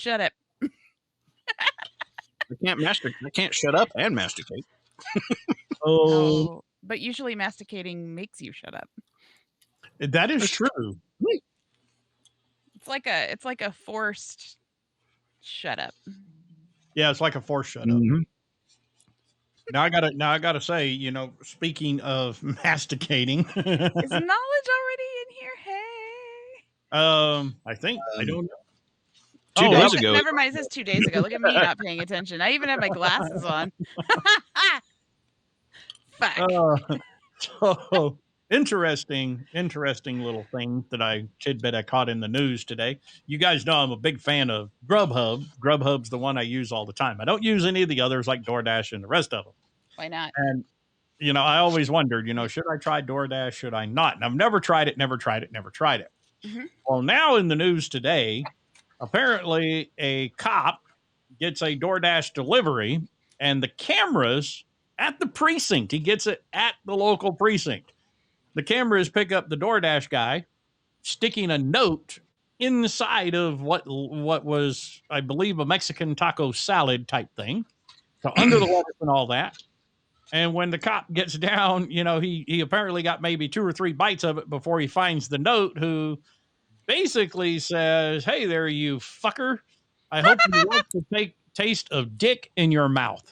Shut up. I can't shut up and masticate. Oh, but usually masticating makes you shut up. That is true. It's like a forced shut up. Yeah, it's like a forced shut up. Mm-hmm. Now I gotta say, you know, speaking of masticating, Is knowledge already in here? Hey. I think I don't know. 2 days Oh, ago. never mind. It says 2 days ago. Look at me not paying attention. I even have my glasses on. Fuck. So interesting little thing tidbit I caught in the news today. You guys know I'm a big fan of Grubhub. Grubhub's the one I use all the time. I don't use any of the others like DoorDash and the rest of them. Why not? And you know, I always wondered, you know, should I try DoorDash? Should I not? And I've never tried it. Mm-hmm. Well, now in the news today, apparently a cop gets a DoorDash delivery and the cameras at the precinct, he gets it at the local precinct. The cameras pick up the DoorDash guy sticking a note inside of what was, I believe, a Mexican taco salad type thing. So under the lettuce and all that. And when the cop gets down, you know, he apparently got maybe 2 or 3 bites of it before he finds the note, who basically says, "Hey there, you fucker. I hope you like to taste of dick in your mouth."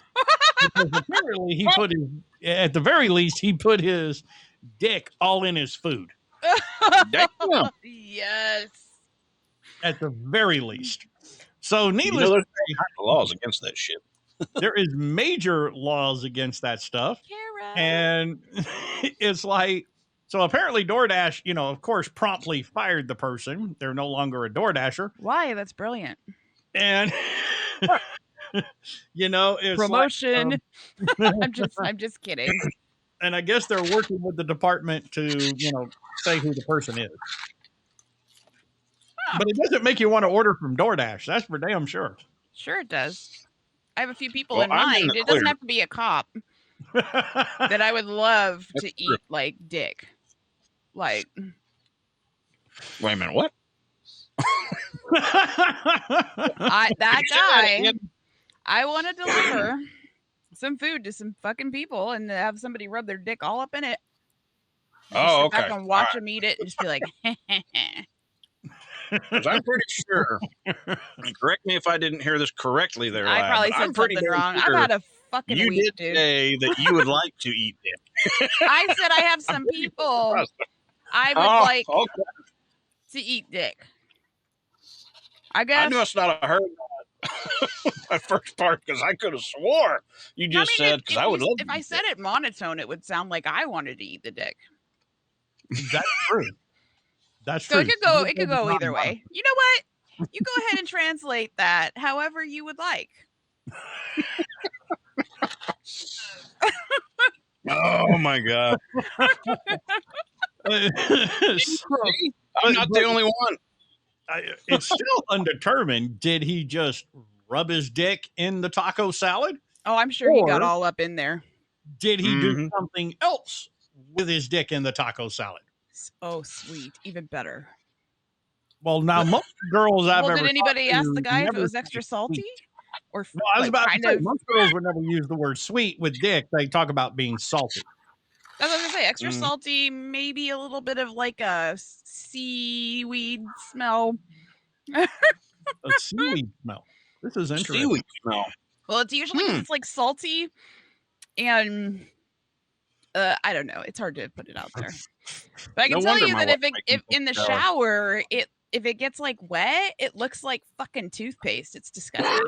Because apparently at the very least, he put his dick all in his food. Damn. Yes. At the very least. So needless there's to say, laws against that shit. there is major laws against that stuff. Kara. And it's like, so apparently DoorDash, you know, of course, promptly fired the person. They're no longer a DoorDasher. Why? That's brilliant. And you know, it's promotion. Like, I'm just kidding. And I guess they're working with the department to, you know, say who the person is. But it doesn't make you want to order from DoorDash. That's for damn sure. Sure it does. I have a few people in I'm in mind. the It doesn't clear. have to be a cop that I would love That's to true. eat like dick. Like, Wait a minute, what? that guy, I want to deliver some food to some fucking people and have somebody rub their dick all up in it. Oh, Sit back okay. and watch All them eat it and just be like, 'Cause I'm pretty sure. And correct me if I didn't hear this correctly there. I Lad, probably but said I'm pretty something damn wrong. sure I've had a fucking you week, did dude. say that you would like to eat dick. I said I have some people I would Oh, like okay. to eat dick. I I guess. must not have heard that first part because I could have swore you just said because I would love. If I said it monotone, it would sound like I wanted to eat the dick. That's true. That's So true. it could go either way. You know what? You go ahead and translate that however you would like. Oh my god! I'm not the only one. It's still undetermined. Did he just rub his dick in the taco salad? Oh, I'm sure he got all up in there. Did he do something else with his dick in the taco salad? Oh, sweet. Even better. Well, now most girls I've ever did anybody ask the guy if it never was extra salty? Or no, I was about to say, most girls would never use the word sweet with dick. They talk about being salty. That's what I was gonna say. Extra salty, maybe a little bit of like a seaweed smell. A seaweed smell. This is interesting. Seaweed smell. Well, it's usually it's like salty, and I don't know. It's hard to put it out there, but I can tell you that if in the shower if it gets like wet, it looks like fucking toothpaste. It's disgusting.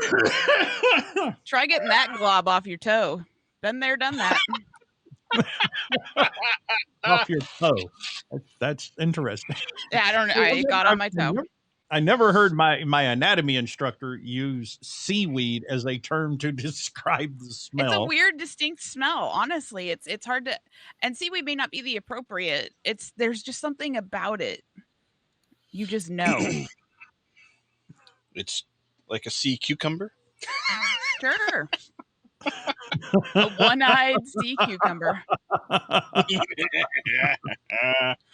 Try getting that glob off your toe. Been there, done that. Off your toe. That's interesting. Yeah, I don't know. I got on my toe. I never heard my anatomy instructor use seaweed as a term to describe the smell. It's a weird, distinct smell. Honestly, it's hard to, and seaweed may not be the appropriate. There's just something about it. You just know. It's like a sea cucumber. Sure. A one-eyed sea cucumber. Yeah,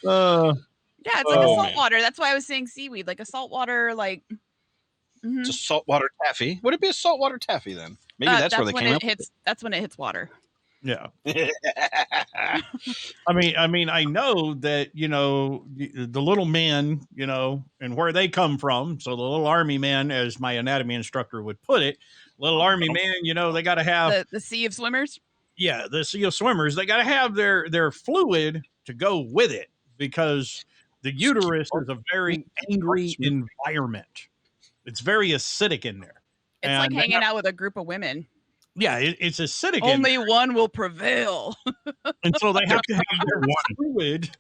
it's like a saltwater. That's why I was saying seaweed, like a saltwater, like Mm-hmm. It's a saltwater taffy. Would it be a saltwater taffy then? Maybe that's where they came up. That's when it hits water. Yeah. I mean, I know that, the little men, and where they come from. So the little army men, as my anatomy instructor would put it, little army man, they got to have the sea of swimmers. Yeah, the sea of swimmers. They got to have their fluid to go with it, because the uterus is a very angry environment. It's very acidic in there. It's like hanging out with a group of women. Yeah, it's acidic. Only one will prevail. And so they have to have their fluid,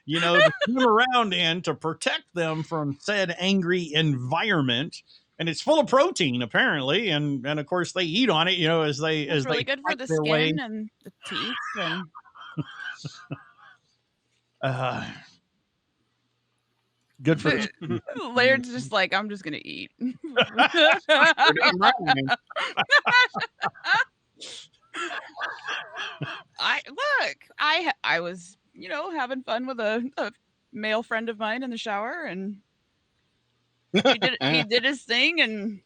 to swim around in to protect them from said angry environment. And it's full of protein, apparently, and of course they eat on it. As it's really they good for the skin and the teeth. And good for Laird's just like, I'm just gonna eat. I was having fun with a male friend of mine in the shower, and he did his thing, and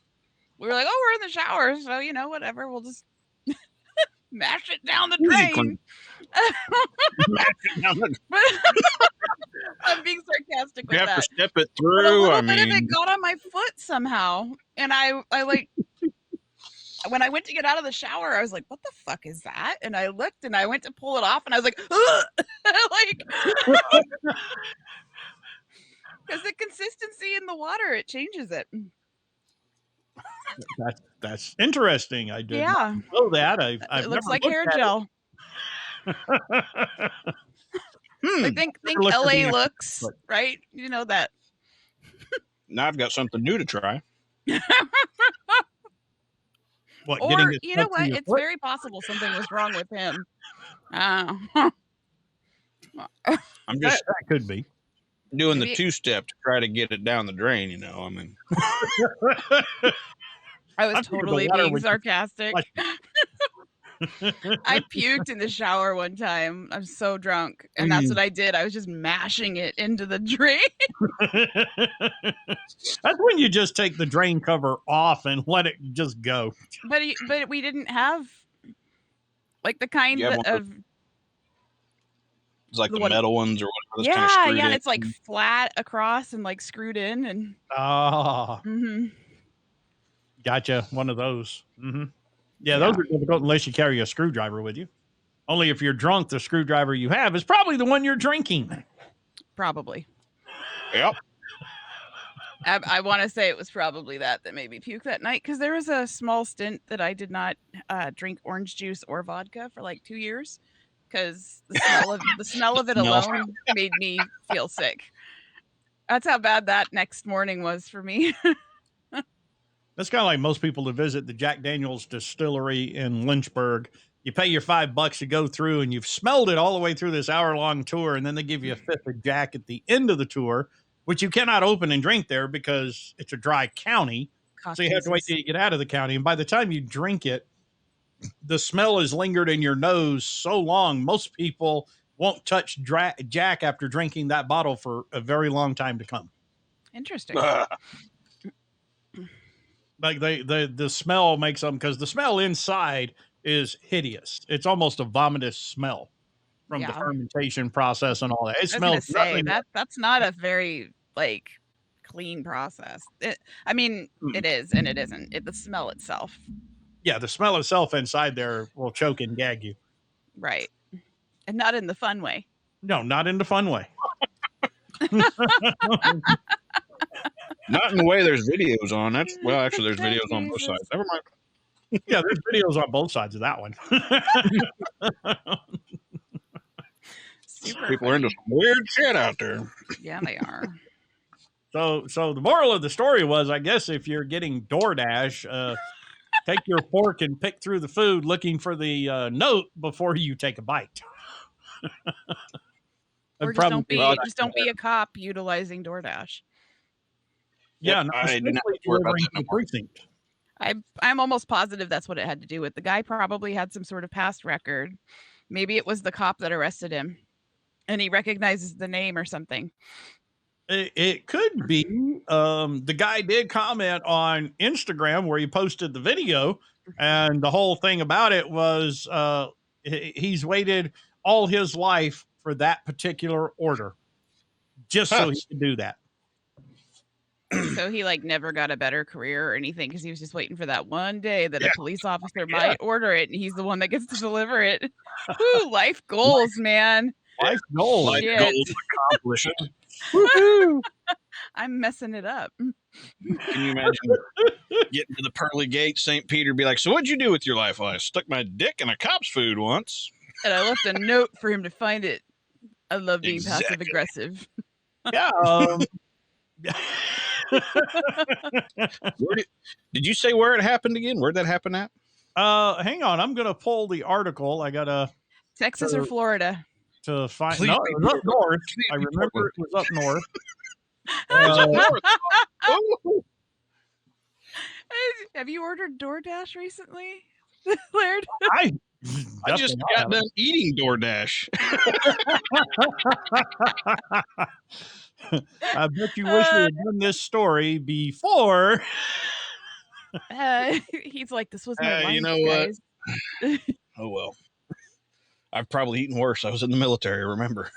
we were like, oh, we're in the shower, so whatever, we'll just mash it down the drain. I'm being sarcastic with that. You have to step it through. But a little bit of it got on my foot somehow, and I like when I went to get out of the shower, I was like, what the fuck is that? And I looked, and I went to pull it off, and I was like, like, because the consistency in the water, it changes it. That's interesting. I did not know that. It looks like hair gel. I think LA looks, right? That. Now I've got something new to try. What, or you know what? It's very possible something was wrong with him. I'm just that could be doing the 2-step to try to get it down the drain. I was totally being sarcastic. I puked in the shower one time. I'm so drunk, and that's what I did. I was just mashing it into the drain. That's when you just take the drain cover off and let it just go. But we didn't have like the kind of. It's like the metal ones or whatever. Yeah, and it's like flat across and like screwed in, and gotcha. One of those. Yeah, those are difficult unless you carry a screwdriver with you. Only if you're drunk, the screwdriver you have is probably the one you're drinking. Probably. Yep. I want to say it was probably that made me puke that night, because there was a small stint that I did not drink orange juice or vodka for like 2 years, because the smell of it alone made me feel sick. That's how bad that next morning was for me. That's kind of like most people to visit the Jack Daniel's distillery in Lynchburg. You pay your $5 to go through, and you've smelled it all the way through this hour-long tour, and then they give you a fifth of Jack at the end of the tour, which you cannot open and drink there because it's a dry county. So you have to wait till you get out of the county. And by the time you drink it, the smell has lingered in your nose so long, most people won't touch Jack after drinking that bottle for a very long time to come. Interesting. Like the smell makes them, because the smell inside is hideous. It's almost a vomitous smell from the fermentation process and all that. It smells. That's not a very like clean process. It is and it isn't. The smell itself. Yeah, the smell itself inside there will choke and gag you. Right, and not in the fun way. No, not in the fun way. Not in the way there's videos on. Actually, there's videos on both sides. Never mind. Yeah, there's videos on both sides of that one. People are into some weird shit out there. Yeah, they are. So the moral of the story was, I guess, if you're getting DoorDash, take your fork and pick through the food looking for the note before you take a bite. Or just don't be a cop utilizing DoorDash. Yeah, I do not worry about that no more. Precinct. I'm almost positive that's what it had to do with. The guy probably had some sort of past record. Maybe it was the cop that arrested him, and he recognizes the name or something. It could be. The guy did comment on Instagram where he posted the video, and the whole thing about it was he's waited all his life for that particular order just so he could do that. So he like never got a better career or anything because he was just waiting for that one day that a police officer might order it, and he's the one that gets to deliver it. Woo, life goals, man. Life goals. Life goals accomplished. I'm messing it up. Can you imagine getting to the pearly gate, St. Peter be like, so what'd you do with your life? Well, I stuck my dick in a cop's food once. And I left a note for him to find it. I love being passive aggressive. Yeah. Did you say where it happened again? Where'd that happen at? Hang on. I'm going to pull the article. I got to Texas or Florida to find. Please No, it was up north. I remember it was up north. Have you ordered DoorDash recently, Laird? I just got done eating DoorDash. I bet you wish we had done this story before. He's like, this was my life, you know guys. What? Oh, well. I've probably eaten worse. I was in the military, remember?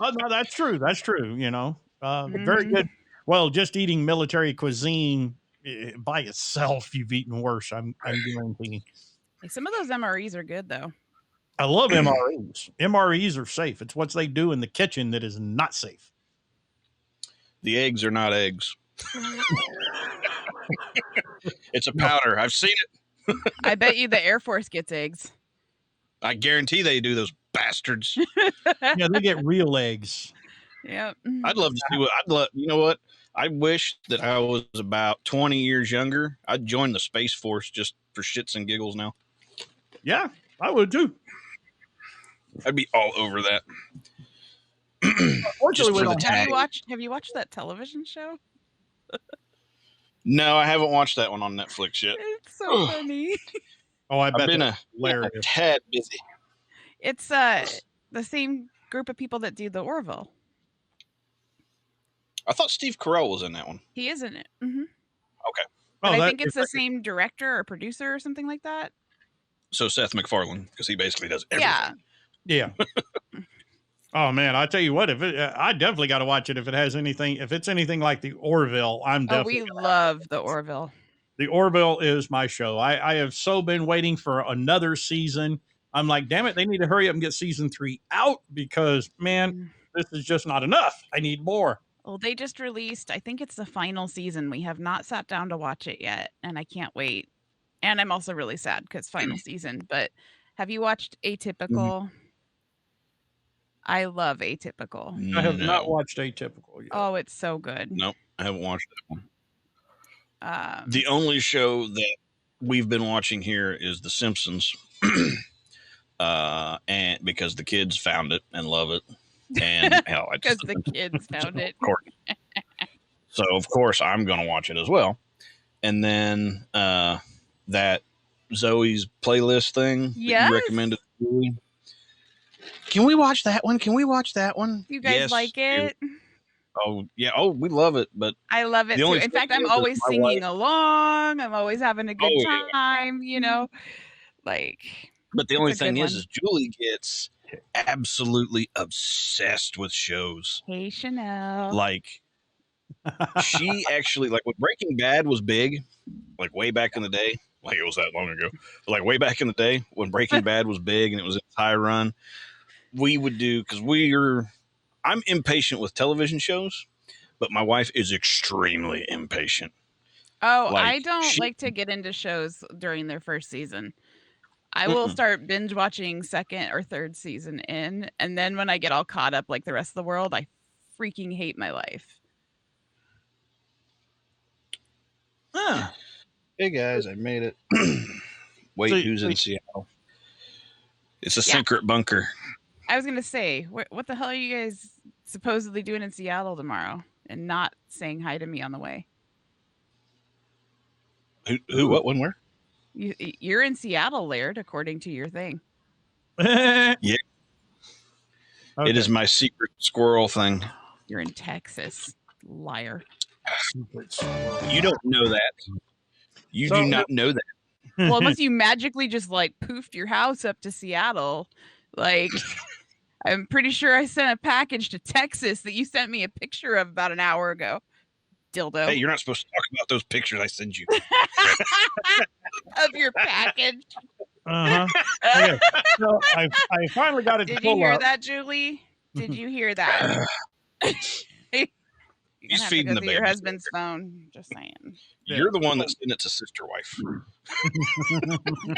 Oh, no, that's true. That's true. You know, very good. Well, just eating military cuisine by itself, you've eaten worse. I'm guaranteeing. Hey, some of those MREs are good, though. I love MREs. MREs are safe. It's what they do in the kitchen that is not safe. The eggs are not eggs. It's a powder. I've seen it. I bet you the Air Force gets eggs. I guarantee they do, those bastards. Yeah, they get real eggs. Yep. I'd love to see what you know what? I wish that I was about 20 years younger. I'd join the Space Force just for shits and giggles now. Yeah, I would too. I'd be all over that. Have you watched that television show? No, I haven't watched that one on Netflix yet. It's so funny. Oh, I bet I've been a tad busy. It's the same group of people that do the Orville. I thought Steve Carell was in that one. He is in it. Mm-hmm. Okay. But I think it's the same director or producer or something like that. So Seth MacFarlane, because he basically does everything. Yeah. Oh man, I tell you what, I definitely got to watch it if it has anything. If it's anything like the Orville, I'm definitely. We love the Orville. The Orville is my show. I have so been waiting for another season. I'm like, damn it, they need to hurry up and get season 3 out because man, this is just not enough. I need more. Well, they just released, I think it's the final season. We have not sat down to watch it yet, and I can't wait. And I'm also really sad because final season. But have you watched Atypical? I love Atypical. I have not watched Atypical yet. Oh, it's so good. Nope, I haven't watched that one. The only show that we've been watching here is The Simpsons, and because the kids found it and love it, and hell, because the kids found it. So of course I'm going to watch it as well, and then that Zoe's playlist thing that you recommended. Can we watch that one? Can we watch that one? You guys like it? Oh, yeah. Oh, we love it. But I love it too. In fact, I'm always singing along. I'm always having a good time, you know, like. But the only thing is Julie gets absolutely obsessed with shows. Hey, Chanel. Like, she actually, like, when Breaking Bad was big, like way back in the day, like it was that long ago, but like way back in the day when Breaking Bad was big and it was its high run, we would do, because I'm impatient with television shows, but my wife is extremely impatient. Oh, I don't like to get into shows during their first season. I will start binge watching second or third season in, and then when I get all caught up like the rest of the world, I freaking hate my life. Hey guys, I made it. Wait, who's in Seattle? It's a secret bunker. I was gonna say, what the hell are you guys supposedly doing in Seattle tomorrow and not saying hi to me on the way? Who? What? When? Where? You're in Seattle, Laird, according to your thing. Yeah. Okay. It is my secret squirrel thing. You're in Texas, liar. You don't know that. You do not know that. Well, unless you magically just like poofed your house up to Seattle, like I'm pretty sure I sent a package to Texas that you sent me a picture of about an hour ago. Dildo. Hey, you're not supposed to talk about those pictures I sent you. Of your package. Okay. So I finally got it. Did you hear that, Julie? Did you hear that? He's feeding the baby. Your husband's phone. Just saying. You're the one that sent it to sister wife.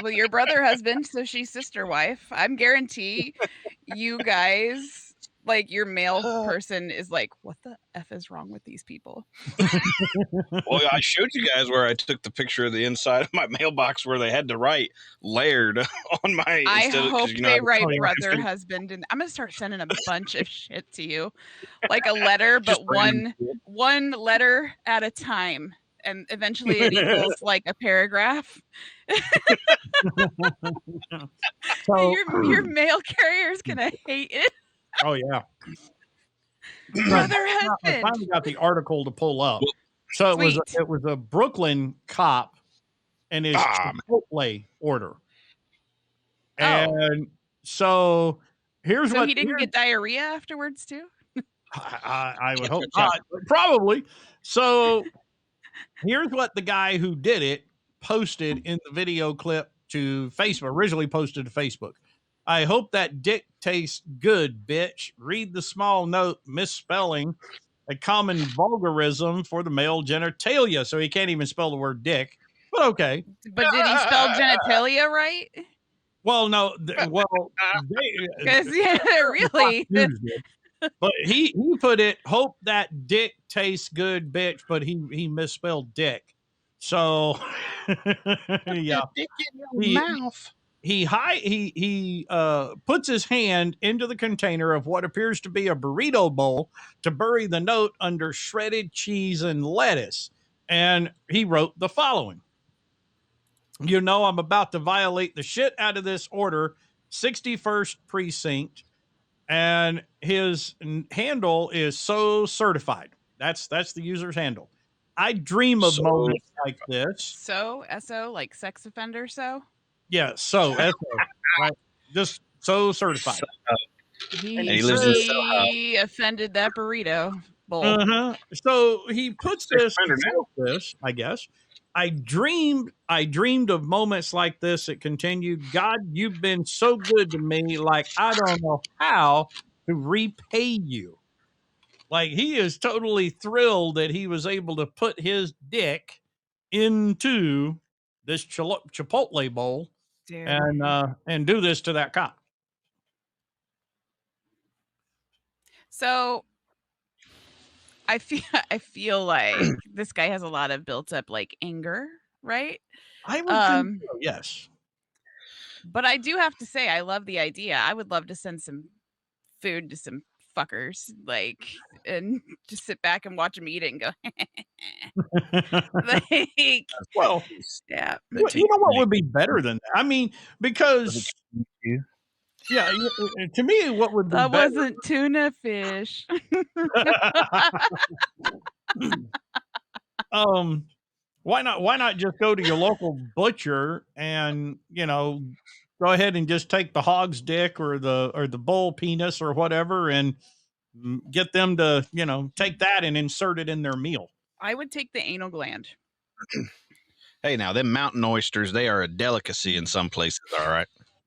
Well, your brother husband, so she's sister wife. I'm guarantee you guys, like your male person is like, what the F is wrong with these people? Well, I showed you guys where I took the picture of the inside of my mailbox where they had to write layered on my. I hope they write brother husband, and I'm gonna start sending a bunch of shit to you, like a letter, but one letter at a time, and eventually it equals like a paragraph. So, your mail carrier's gonna hate it. Oh yeah. Brother husband. I finally got the article to pull up. So it was a Brooklyn cop and his Chipotle order. And so here's what he didn't get diarrhea afterwards too. I would hope not, but probably. So here's what the guy who did it posted in the video clip to Facebook. Originally posted to Facebook. I hope that dick tastes good, bitch. Read the small note, misspelling a common vulgarism for the male genitalia. So he can't even spell the word dick, but okay. But did he spell genitalia right? Well, no. Because really. But he put it, hope that dick tastes good, bitch, but he misspelled dick. So, yeah. Dick in your mouth. He puts his hand into the container of what appears to be a burrito bowl to bury the note under shredded cheese and lettuce. And he wrote the following. You know, I'm about to violate the shit out of this order, 61st precinct. And his handle is so certified. That's the user's handle. I dream of moments like this. So, S-O, like sex offender, so? Yeah, so S-O, right? Just so certified. He offended that burrito bowl. So he puts this, I guess. I dreamed of moments like this. It continued. God, you've been so good to me. Like, I don't know how to repay you. Like, he is totally thrilled that he was able to put his dick into this Chipotle bowl and do this to that cop. So I feel like this guy has a lot of built up like anger, right? I would think so, yes. But I do have to say, I love the idea. I would love to send some food to some fuckers, like, and just sit back and watch them eat it and go. Like, well, yeah. You know what would be better than that? I mean, because yeah, to me, what would be that better? wasn't tuna fish. Why not just go to your local butcher and, you know, go ahead and just take the hog's dick or the bull penis or whatever and get them to, you know, take that and insert it in their meal. I would take the anal gland. Hey, now them mountain oysters, they are a delicacy in some places. All right.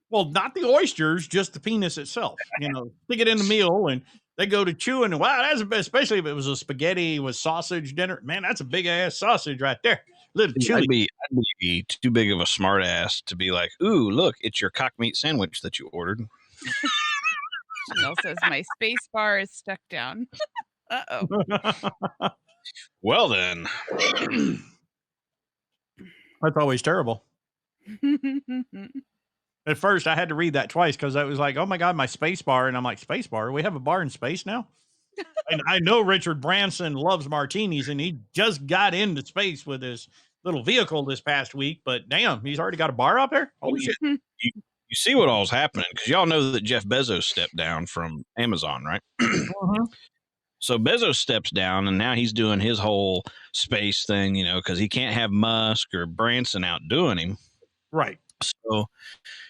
Well, not the oysters, just the penis itself. You know, stick it in the meal and they go to chewing. Wow, that's especially if it was a spaghetti with sausage dinner. Man, that's a big ass sausage right there. Little chewy. I'd be too big of a smart ass to be like, ooh, look, it's your cock meat sandwich that you ordered. Chanel says my space bar is stuck down. Uh-oh. Well then. That's always terrible. At first, I had to read that twice because I was like, oh my God, my space bar. And I'm like, space bar? We have a bar in space now? And I know Richard Branson loves martinis and he just got into space with his little vehicle this past week. But damn, he's already got a bar up there? Holy shit. You see what all's happening because y'all know that Jeff Bezos stepped down from Amazon, right? So Bezos steps down, and now he's doing his whole space thing, because he can't have Musk or Branson out doing him. Right. So,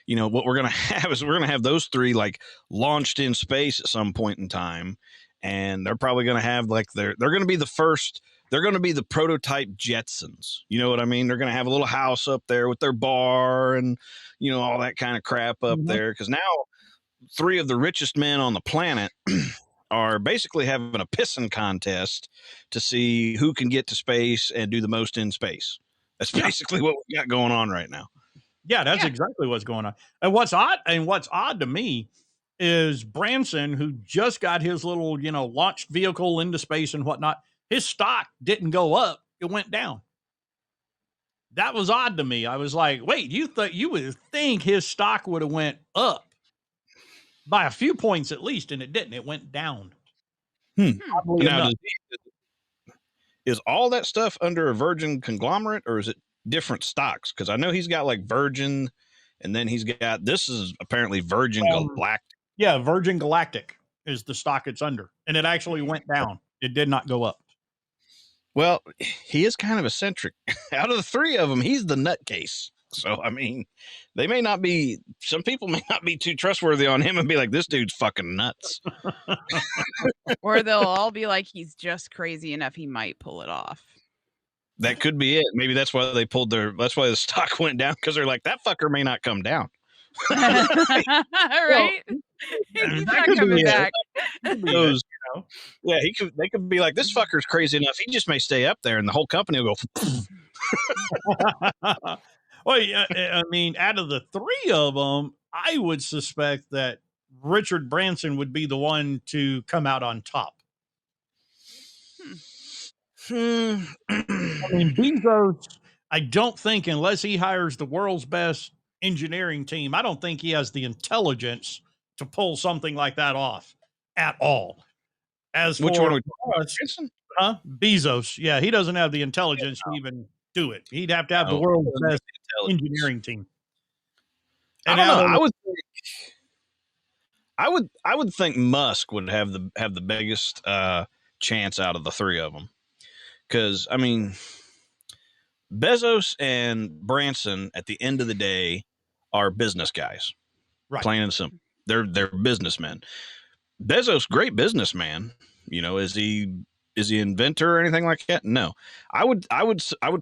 what we're going to have is we're going to have those three like launched in space at some point in time. And they're probably going to have like they're going to be the first. They're going to be the prototype Jetsons. You know what I mean? They're going to have a little house up there with their bar and, all that kind of crap up there. Because now three of the richest men on the planet are basically having a pissing contest to see who can get to space and do the most in space. That's basically what we got going on right now. Yeah, that's exactly what's going on. And what's odd to me is Branson, who just got his little, launched vehicle into space and whatnot, his stock didn't go up, it went down. That was odd to me. I was like, wait, you would think his stock would have went up by a few points at least, and it didn't. It went down. Now, is all that stuff under a Virgin conglomerate, or is it different stocks? Because I know he's got like Virgin, and then he's got this is apparently Virgin Galactic. Yeah, Virgin Galactic is the stock it's under, and it actually went down. It did not go up. Well, he is kind of eccentric. Out of the three of them, he's the nutcase. So, I mean, some people may not be too trustworthy on him and be like, this dude's fucking nuts. Or they'll all be like, he's just crazy enough, he might pull it off. That could be it. Maybe that's why that's why the stock went down, because they're like, that fucker may not come down. Right? He's not coming back. Yeah, they could be like, this fucker's crazy enough, he just may stay up there, and the whole company will go. Well, I mean, out of the three of them, I would suspect that Richard Branson would be the one to come out on top. I mean, Bezos, I don't think, unless he hires the world's best engineering team, I don't think he has the intelligence to pull something like that off at all. As which for one Bezos, yeah, he doesn't have the intelligence to even do it. He'd have to have the world's best engineering team. And I don't know. I would think Musk would have the biggest chance out of the three of them, because I mean, Bezos and Branson at the end of the day are business guys, right? Plain and simple. They're businessmen. Bezos, great businessman. Is he inventor or anything like that? No. I would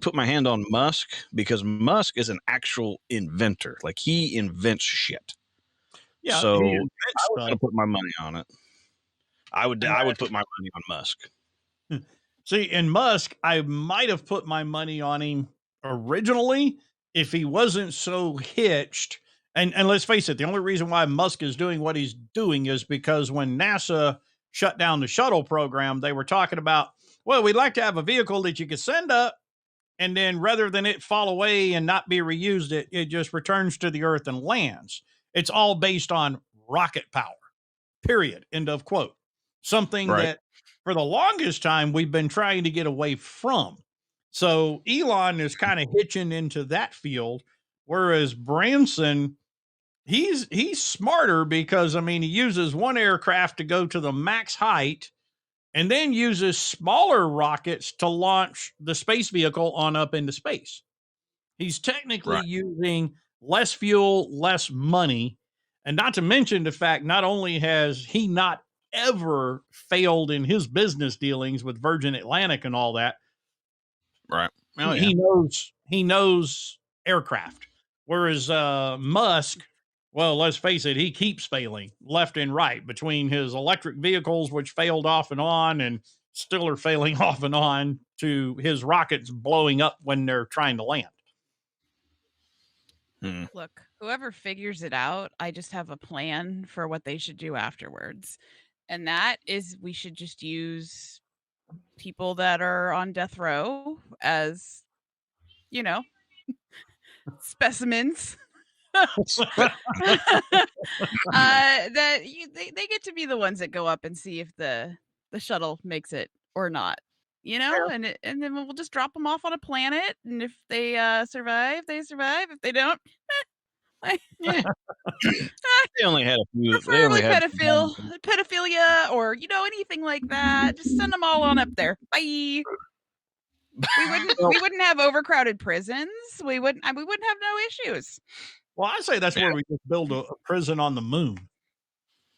put my hand on Musk, because Musk is an actual inventor. Like, he invents shit. Yeah. So I was going to put my money on it. I would put my money on Musk. See, in Musk, I might have put my money on him originally if he wasn't so hitched. And let's face it, the only reason why Musk is doing what he's doing is because when NASA shut down the shuttle program, they were talking about, well, we'd like to have a vehicle that you could send up, and then rather than it fall away and not be reused, it just returns to the earth and lands. It's all based on rocket power, period. End of quote. Something that for the longest time we've been trying to get away from. So Elon is kind of hitching into that field, whereas Branson, he's smarter, because I mean, he uses one aircraft to go to the max height and then uses smaller rockets to launch the space vehicle on up into space. He's technically using less fuel, less money, and not to mention the fact, not only has he not ever failed in his business dealings with Virgin Atlantic and all that, right? Oh, yeah. He knows aircraft. Whereas Musk, well, let's face it, he keeps failing left and right between his electric vehicles, which failed off and on and still are failing off and on, to his rockets blowing up when they're trying to land. Look, whoever figures it out, I just have a plan for what they should do afterwards. And that is, we should just use people that are on death row as, specimens. They get to be the ones that go up and see if the shuttle makes it or not. And then we'll just drop them off on a planet, and if they survive, they survive. If they don't, Yeah. They only had a few. Preferably pedophilia, or anything like that. Just send them all on up there. Bye. We wouldn't have overcrowded prisons. We wouldn't have no issues. Well, I say that's where we just build a prison on the moon.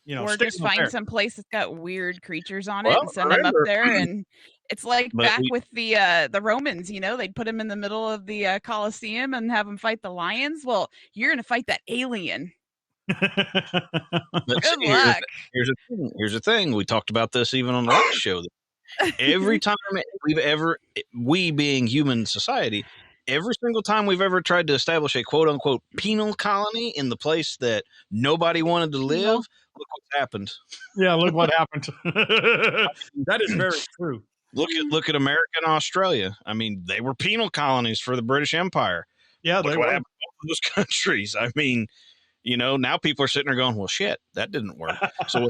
Or just find some place that's got weird creatures on it Well, and send them up there. And it's like back with the Romans, they'd put them in the middle of the Colosseum and have them fight the lions. Well, you're going to fight that alien. But Good luck. Here's the thing. We talked about this even on the last show. Every time we being human society, every single time we've ever tried to establish a quote unquote penal colony in the place that nobody wanted to live, look what's happened. Yeah, look what happened. That is very true. Look at America and Australia. I mean, they were penal colonies for the British Empire. Yeah, look what happened to both of those countries. I mean, now people are sitting there going, well, shit, that didn't work. So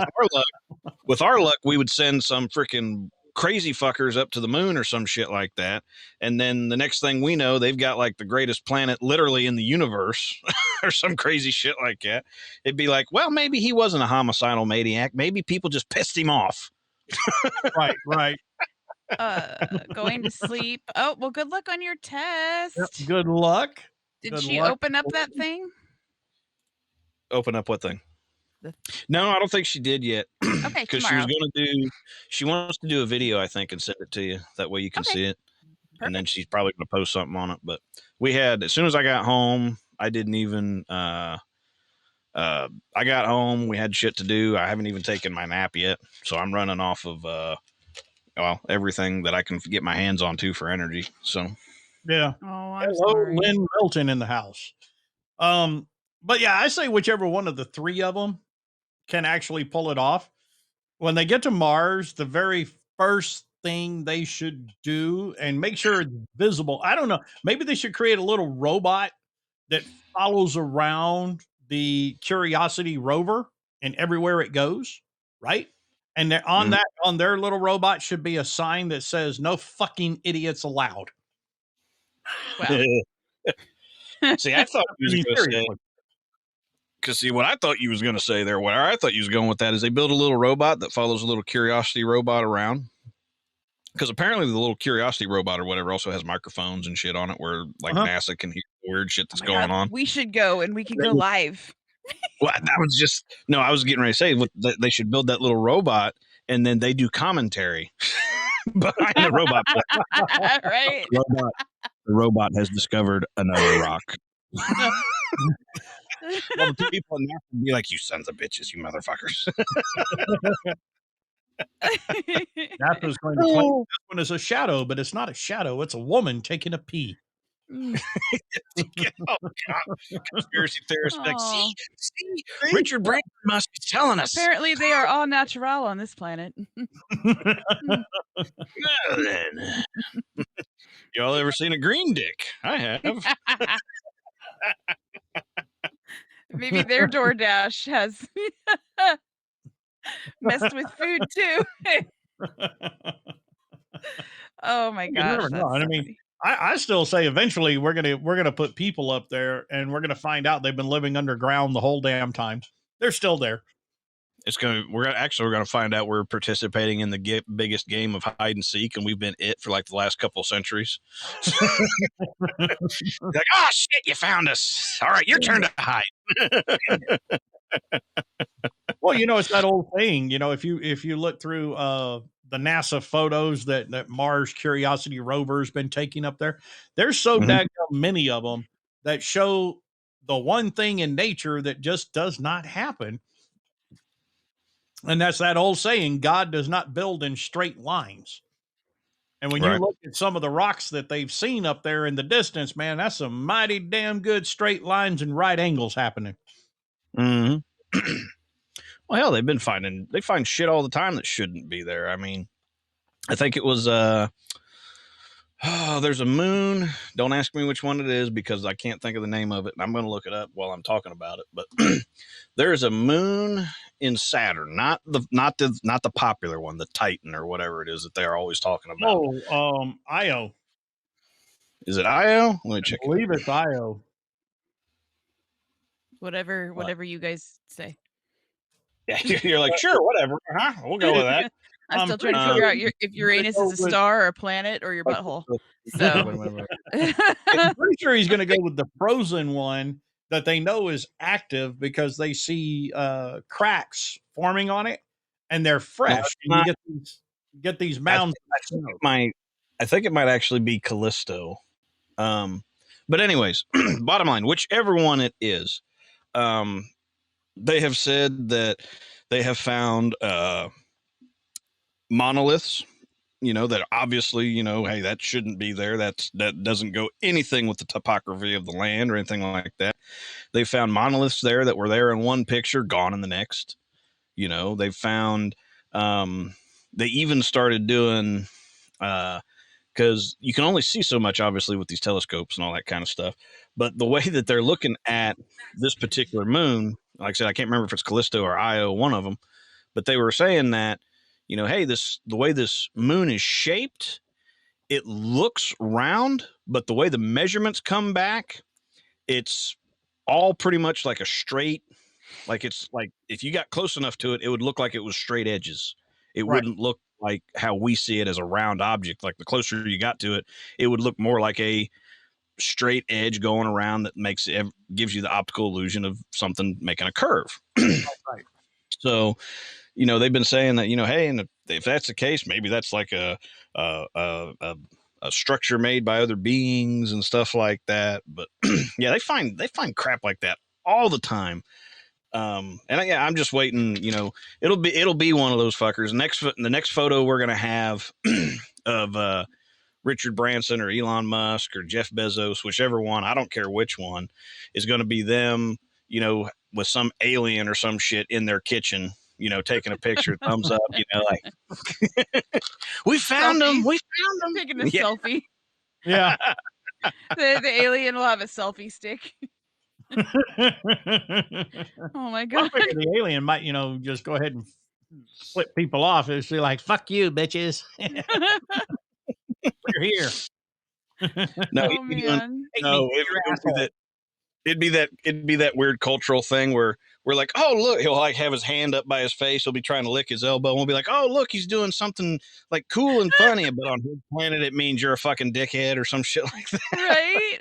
with our luck, we would send some freaking crazy fuckers up to the moon or some shit like that. And then the next thing we know, they've got like the greatest planet literally in the universe or some crazy shit like that. It'd be like, well, maybe he wasn't a homicidal maniac. Maybe people just pissed him off. Right. Going to sleep. Oh, well, good luck on your test. Yep, good luck. Did she open up that thing? Open up what thing? No, I don't think she did yet. Okay, because she wants to do a video, I think, and send it to you. That way you can see it. Perfect. And then she's probably going to post something on it. But as soon as I got home, I didn't even, I got home, we had shit to do. I haven't even taken my nap yet. So I'm running off of, everything that I can get my hands on too for energy. So, yeah. Oh, I'm sorry. Lynn Milton in the house. But yeah, I say whichever one of the three of them can actually pull it off. When they get to Mars, the very first thing they should do, and make sure it's visible. I don't know. Maybe they should create a little robot that follows around the Curiosity rover and everywhere it goes, right? And on their little robot should be a sign that says "No fucking idiots allowed." Well. See, I thought you was going to say. Because what I thought you was going to say there, where I thought you was going with that, is they build a little robot that follows a little Curiosity robot around. Because apparently the little Curiosity robot or whatever also has microphones and shit on it, where NASA can hear weird shit that's going on. We should go, and we can go live. Well, I was getting ready to say they should build that little robot, and then they do commentary behind the robot. Right. The robot has discovered another rock. Well, the people in there would be like, you sons of bitches, you motherfuckers. NASA's going to claim this one is a shadow, but it's not a shadow. It's a woman taking a pee. Oh, God. Conspiracy theorists like, see, Richard Branson must be telling us. Apparently, they are all natural on this planet. Y'all ever seen a green dick? I have. Maybe their DoorDash has messed with food too. Oh my gosh! I mean, I still say eventually we're gonna put people up there, and we're gonna find out they've been living underground the whole damn time. They're still there. We're gonna find out we're participating in the biggest game of hide and seek, and we've been it for like the last couple of centuries. Like, oh shit, you found us! All right, your turn to hide. Well, it's that old thing. If you look through the NASA photos that Mars Curiosity rover has been taking up there, there's so daggone many of them that show the one thing in nature that just does not happen. And that's that old saying, God does not build in straight lines. And when you look at some of the rocks that they've seen up there in the distance, man, that's some mighty damn good straight lines and right angles happening. Mm-hmm. Well, hell, they find shit all the time that shouldn't be there. I mean, I think it was, there's a moon. Don't ask me which one it is because I can't think of the name of it. And I'm going to look it up while I'm talking about it. But there's a moon in Saturn, not the popular one, the Titan or whatever it is that they're always talking about. Oh, Io. Is it Io? Let me check. I believe it's Io. Whatever you guys say. Yeah, you're like, sure, whatever. We'll go with that. I'm still trying to figure out if Uranus is a star or a planet or your butthole. So I'm pretty sure he's going to go with the frozen one that they know is active because they see cracks forming on it and they're fresh. And you get these mounds. I think it might actually be Callisto. But anyways, bottom line, whichever one it is, they have said that they have found monoliths, that obviously, hey, that shouldn't be there. That doesn't go anything with the topography of the land or anything like that. They found monoliths there that were there in one picture, gone in the next. They found, they even started doing, because you can only see so much, obviously, with these telescopes and all that kind of stuff. But the way that they're looking at this particular moon, like I said, I can't remember if it's Callisto or Io, one of them, but they were saying that, hey, the way this moon is shaped, it looks round, but the way the measurements come back, it's all pretty much like a straight, like it's like if you got close enough to it, it would look like it was straight edges. It wouldn't look like how we see it as a round object. Like the closer you got to it, it would look more like a straight edge going around that gives you the optical illusion of something making a curve. Right. So, they've been saying that, hey, and if that's the case, maybe that's like a structure made by other beings and stuff like that. But yeah, they find crap like that all the time. I'm just waiting. It'll be one of those fuckers. The next photo we're gonna have of Richard Branson or Elon Musk or Jeff Bezos, whichever one, I don't care which one, is going to be them. With some alien or some shit in their kitchen. Taking a picture, thumbs up. Like we found them. We found them. Taking a selfie. Yeah. The alien will have a selfie stick. Oh my god! The alien might, just go ahead and flip people off. It's like, "Fuck you, bitches." We're here. No, oh man. It'd be that weird cultural thing where we're like, oh look, he'll like have his hand up by his face. He'll be trying to lick his elbow. And we'll be like, oh look, he's doing something like cool and funny. But on his planet, it means you're a fucking dickhead or some shit like that. Right?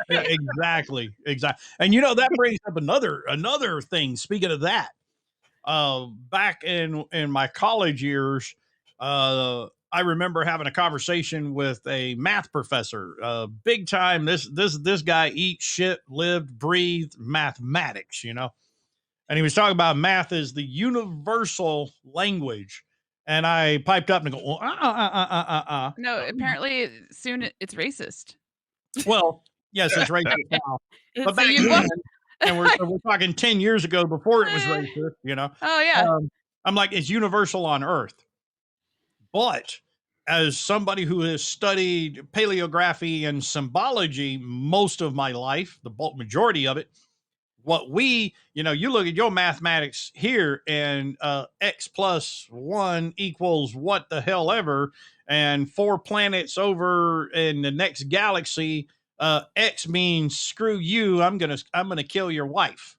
Exactly. And that brings up another thing. Speaking of that, back in my college years, I remember having a conversation with a math professor, big time. This guy eats shit, lived, breathed mathematics, and he was talking about math as the universal language. And I piped up and go, No, apparently soon it's racist. Well, yes, it's racist now. But back then, and we're talking 10 years ago before it was racist, Oh, yeah. I'm like, it's universal on Earth. But as somebody who has studied paleography and symbology most of my life, the bulk majority of it, what you look at your mathematics here and X plus 1 equals what the hell ever, and 4 planets over in the next galaxy, X means screw you, I'm gonna kill your wife.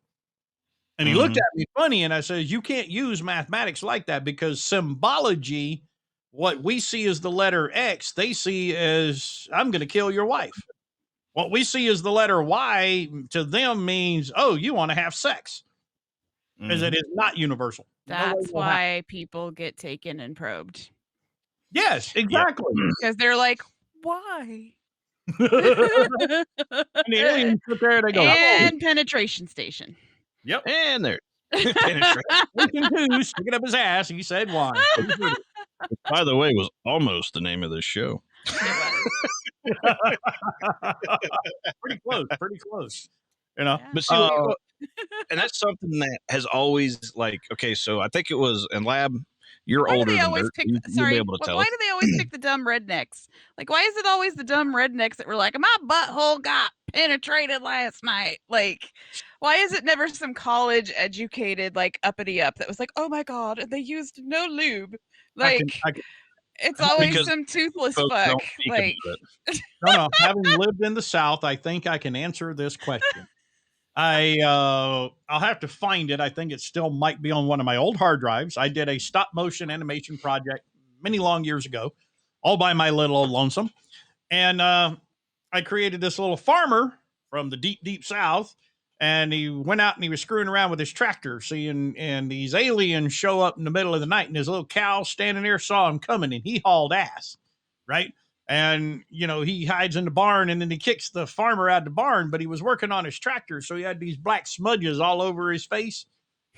And he looked at me funny, and I said, you can't use mathematics like that, because symbology, what we see as the letter X, they see as I'm going to kill your wife. What we see as the letter Y to them means, oh, you want to have sex. Because it is not universal. That's why people get taken and probed. Yes, exactly. Because they're like, why? And the aliens sit there and they go, and penetration station. Yep. And there. Sticking up his ass. He said why. By the way, was almost the name of this show. Pretty close. But see, and that's something that has always, like, okay, so I think it was in Lab. You're older than dirt. You'll be able to tell. Why do they always pick the dumb rednecks? Like, why is it always the dumb rednecks that were like, my butthole got penetrated last night? Like, why is it never some college educated, like, uppity up that was like, oh my god, and they used no lube? Like, it's always some toothless fuck. Like, no. Having lived in the South, I think I can answer this question. I'll have to find it. I think it still might be on one of my old hard drives. I did a stop motion animation project many long years ago, all by my little old lonesome. And I created this little farmer from the deep, deep South. And he went out and he was screwing around with his tractor, and these aliens show up in the middle of the night, and his little cow standing there saw him coming, and he hauled ass, right? And he hides in the barn, and then he kicks the farmer out of the barn. But he was working on his tractor, so he had these black smudges all over his face.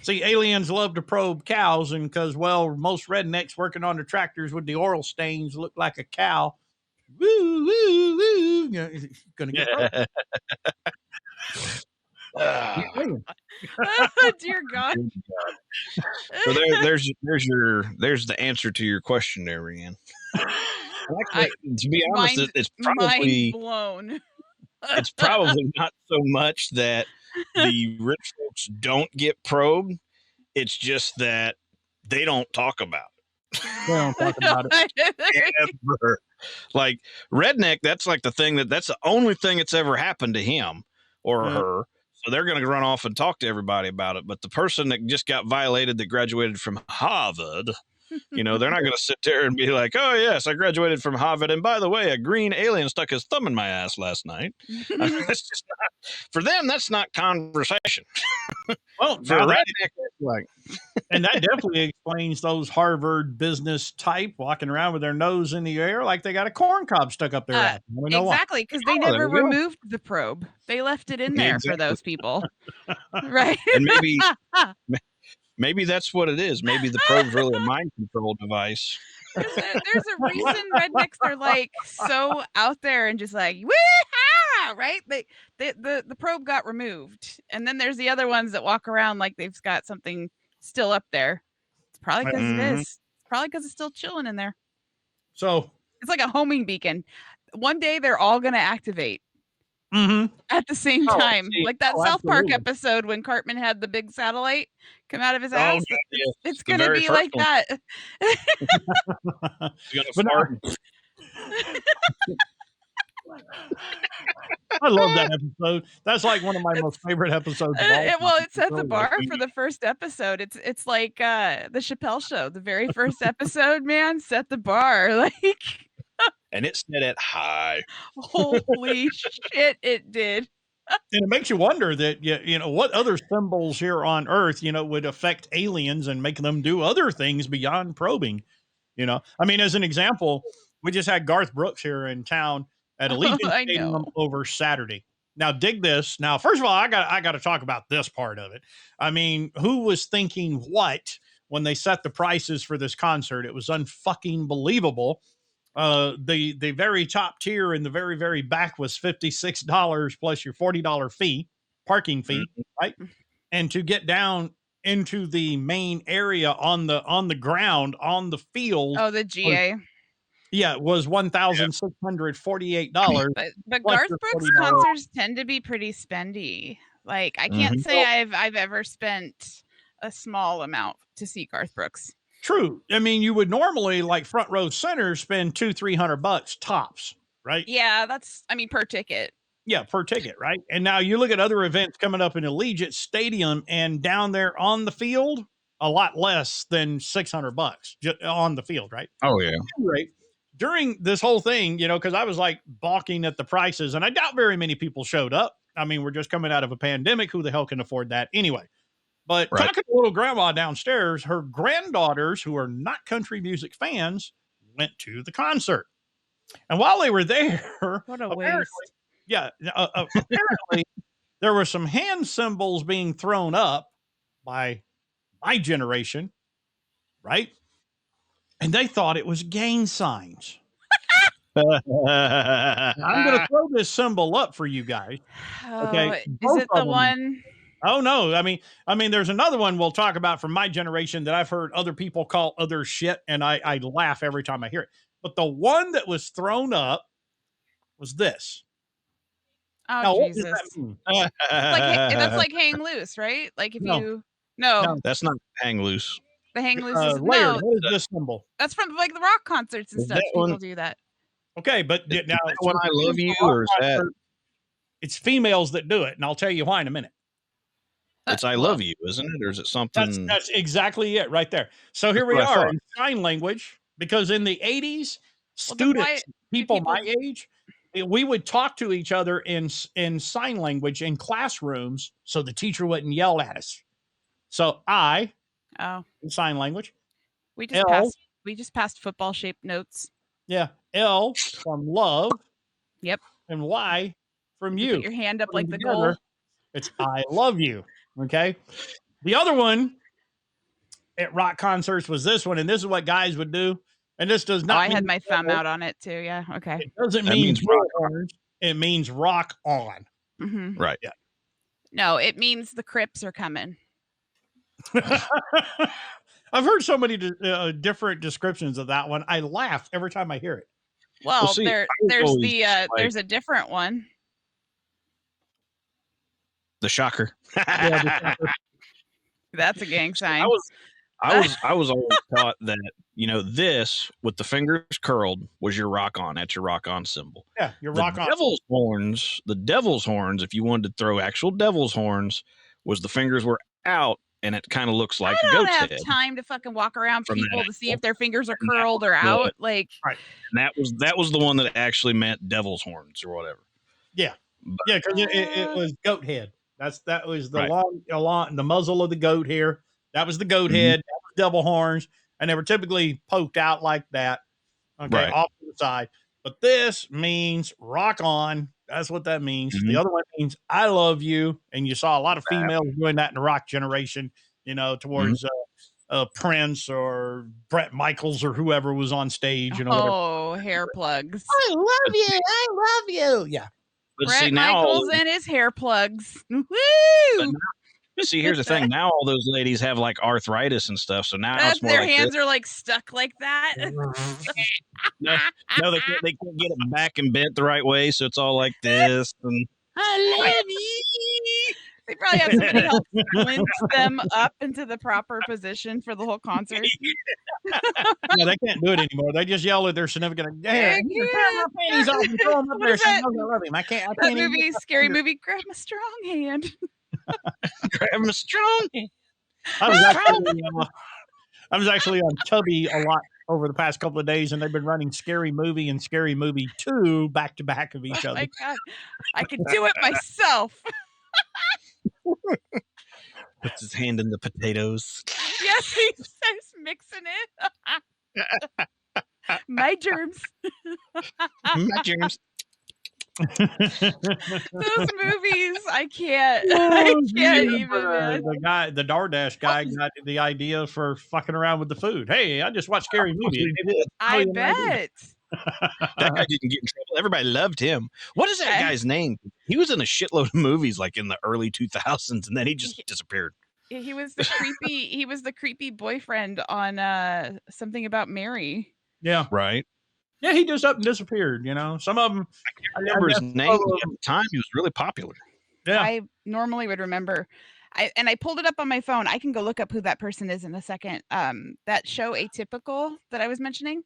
See, aliens love to probe cows, and because most rednecks working on their tractors with the oil stains look like a cow. Woo woo woo! Gonna get probed. Dear God. So there's the answer to your question there, Rianne. To be honest, it's probably mind blown. It's probably not so much that the rich folks don't get probed. It's just that they don't talk about it. They don't talk about it. Ever. Like redneck, that's like that's the only thing that's ever happened to him or her. So they're going to run off and talk to everybody about it. But the person that just got violated that graduated from Harvard, they're not going to sit there and be like, oh, yes, I graduated from Harvard. And by the way, a green alien stuck his thumb in my ass last night. That's just not, for them, that's not conversation. Well, for redneck, like, and that definitely explains those Harvard business type walking around with their nose in the air like they got a corn cob stuck up their ass. Exactly, because they never removed the probe. They left it in there for those people. Right. And maybe that's what it is. Maybe the probe's really a mind control device. There's a reason rednecks are like so out there and just like wee-ha! Right? The probe got removed, and then there's the other ones that walk around like they've got something still up there. It's probably because it is. It's probably because it's still chilling in there. So it's like a homing beacon. One day they're all going to activate at the same time, like that South Park episode when Cartman had the big satellite come out of his ass. It's going to be like that. I love that episode. That's like one of my most favorite episodes. It set the bar for the first episode. It's like the Chappelle Show. The very first episode, man, set the bar. Like, and it set it high. Holy shit, it did. And it makes you wonder that what other symbols here on Earth would affect aliens and make them do other things beyond probing. I mean, as an example, we just had Garth Brooks here in town at Allegiant Stadium over Saturday. Now, dig this. Now, first of all, I got to talk about this part of it. I mean, who was thinking what when they set the prices for this concert? It was unfucking believable. The very top tier in the very, very back was $56 plus your $40 parking fee, right? And to get down into the main area on the ground, on the field. Oh, the GA. It was $1,648. But Garth Brooks concerts tend to be pretty spendy. Like, I can't say I've ever spent a small amount to see Garth Brooks. True. I mean, you would normally, like front row center, spend $200-300 tops, right? Yeah, per ticket. Yeah, per ticket, right? And now you look at other events coming up in Allegiant Stadium, and down there on the field, a lot less than $600 on the field, right? Oh yeah. Right. During this whole thing, because I was like balking at the prices, and I doubt very many people showed up. I mean, we're just coming out of a pandemic. Who the hell can afford that anyway? But talking to little grandma downstairs, her granddaughters, who are not country music fans, went to the concert. And while they were there, what a waste. Yeah, apparently there were some hand symbols being thrown up by my generation, right? And they thought it was gang signs. I'm going to throw this symbol up for you guys. Okay, is it the one? Oh no! I mean, there's another one we'll talk about from my generation that I've heard other people call other shit, and I laugh every time I hear it. But the one that was thrown up was this. Oh, now, Jesus! What does that mean? That's like hang loose, right? Like if no, that's not hang loose. The hang loose is What is this symbol? That's from like the rock concerts and stuff. People do that. Okay, but now when I love you, or is that? It's females that do it, and I'll tell you why in a minute. It's I love you, isn't it? Or is it something? That's exactly it right there. So here we are in sign language, because in the 80s, students, people my age, we would talk to each other in sign language in classrooms so the teacher wouldn't yell at us. So I, in sign language. We just passed football shaped notes. Yeah. L from love. Yep. And Y from you. Put your hand up like the goal. It's I love you. Okay. The other one at rock concerts was this one, and this is what guys would do. And this does not. I had my thumb out on it too. Yeah. Okay. It doesn't mean rock on. It means rock on. Mm-hmm. Right. Yeah. No, it means the Crips are coming. I've heard so many different descriptions of that one. I laugh every time I hear it. Well, there's a different one. The shocker. Yeah, the shocker. That's a gang sign. I was always taught that, this with the fingers curled was your rock on. That's your rock on symbol. Yeah, your rock on. The devil's horns, if you wanted to throw actual devil's horns, was the fingers were out and it kind of looks like a goat's head. I don't have time to fucking walk around people to see if their fingers are curled or out. Like, right. And that was the one that actually meant devil's horns or whatever. Yeah. Yeah, because it was goat head. That was the long the muzzle of the goat here. That was the goat head. That was devil horns, and they were typically poked out like that. Okay, off to the side. But this means rock on. That's what that means. The other one means I love you, and you saw a lot of females doing that in the rock generation. Towards Prince or Bret Michaels or whoever was on stage. Hair plugs. I love you. I love you. Yeah. But Bret Michaels and his hair plugs. Woo! See, here's the thing. Now all those ladies have like arthritis and stuff. So now it's more their like hands are like stuck like that. no, they can't get it back and bent the right way. So it's all like this. And I love you. They probably have somebody help lint them up into the proper position for the whole concert. No, they can't do it anymore. They just yell at their significant other. Hey, panties off and throw them up there. I love him. I can't. That movie, scary movie. Grab my strong hand. Grab my strong hand. I was actually on Tubby a lot over the past couple of days, and they've been running Scary Movie and Scary Movie 2 back to back of each other. My God. I could do it myself. Puts his hand in the potatoes. Yes, he's mixing it. My germs. My germs. Those movies, I can't even. The DoorDash guy got the idea for fucking around with the food. Hey, I just watched Scary Movie. I bet. That guy didn't get in trouble. Everybody loved him. What is that guy's name? He was in a shitload of movies like in the early 2000s, and then he just disappeared. He was the creepy boyfriend on Something About Mary. Yeah. Right. Yeah, he just up and disappeared, Some of them. I can't remember his name. At the time, he was really popular. Yeah. I normally would remember. I pulled it up on my phone. I can go look up who that person is in a second. That show Atypical that I was mentioning.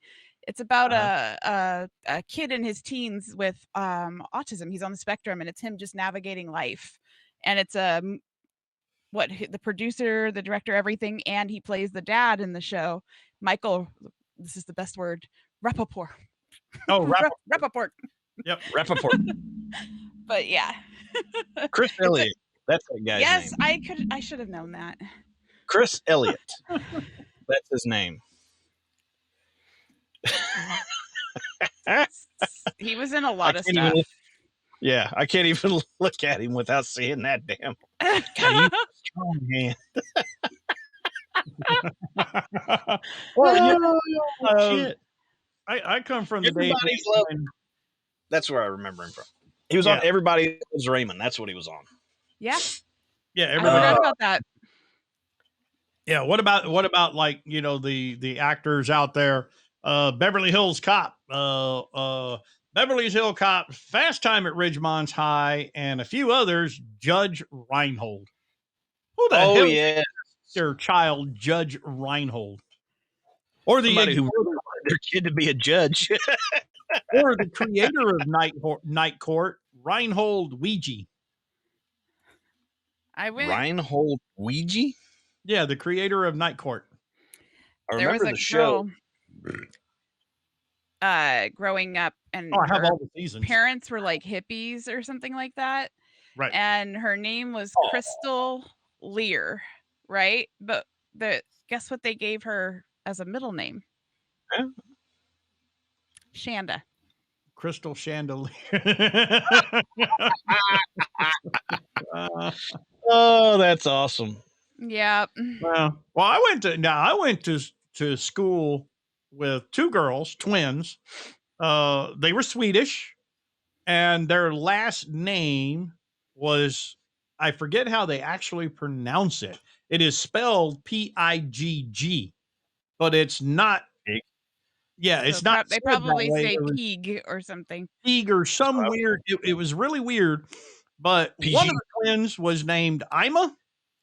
It's about a kid in his teens with autism. He's on the spectrum, and it's him just navigating life. And it's the producer, the director, everything, and he plays the dad in the show. Michael, this is the best word, Rappaport. Oh, Rappaport. Yep, Rappaport. But yeah. Chris Elliott. That's that guy's name. Yes, I should have known that. Chris Elliott. That's his name. He was in a lot of stuff. I can't even look at him without seeing that damn. God, strong hand. Well, shit. I come from the day. That's where I remember him from. He was on Everybody Loves Raymond. That's what he was on. Yeah. Yeah. I forgot about that. Yeah. What about like, the actors out there? Beverly Hills Cop, Beverly Hills Cop, Fast Time at Ridgemont's High, and a few others. Judge Reinhold. Who the hell is their child, Judge Reinhold? Or somebody who wanted their kid to be a judge. Or the creator of Night Court, Reinhold Ouija. I went. Reinhold Ouija? Yeah, the creator of Night Court. I There was remember a the show. Growing up, and I have her all the seasons. parents were like hippies or something like that. Right. And her name was Crystal Lear, right? But guess what they gave her as a middle name? Yeah. Shanda. Crystal Chandelier. Oh, that's awesome. Yeah. Well, I went to school with two girls, twins. They were Swedish, and their last name was, I forget how they actually pronounce it. It is spelled Pigg, but it's not. Pig? Yeah, So it's not. they said that probably way. say It was pig or something. Pig or some weird. It was really weird. But PG. one of the twins was named Ima,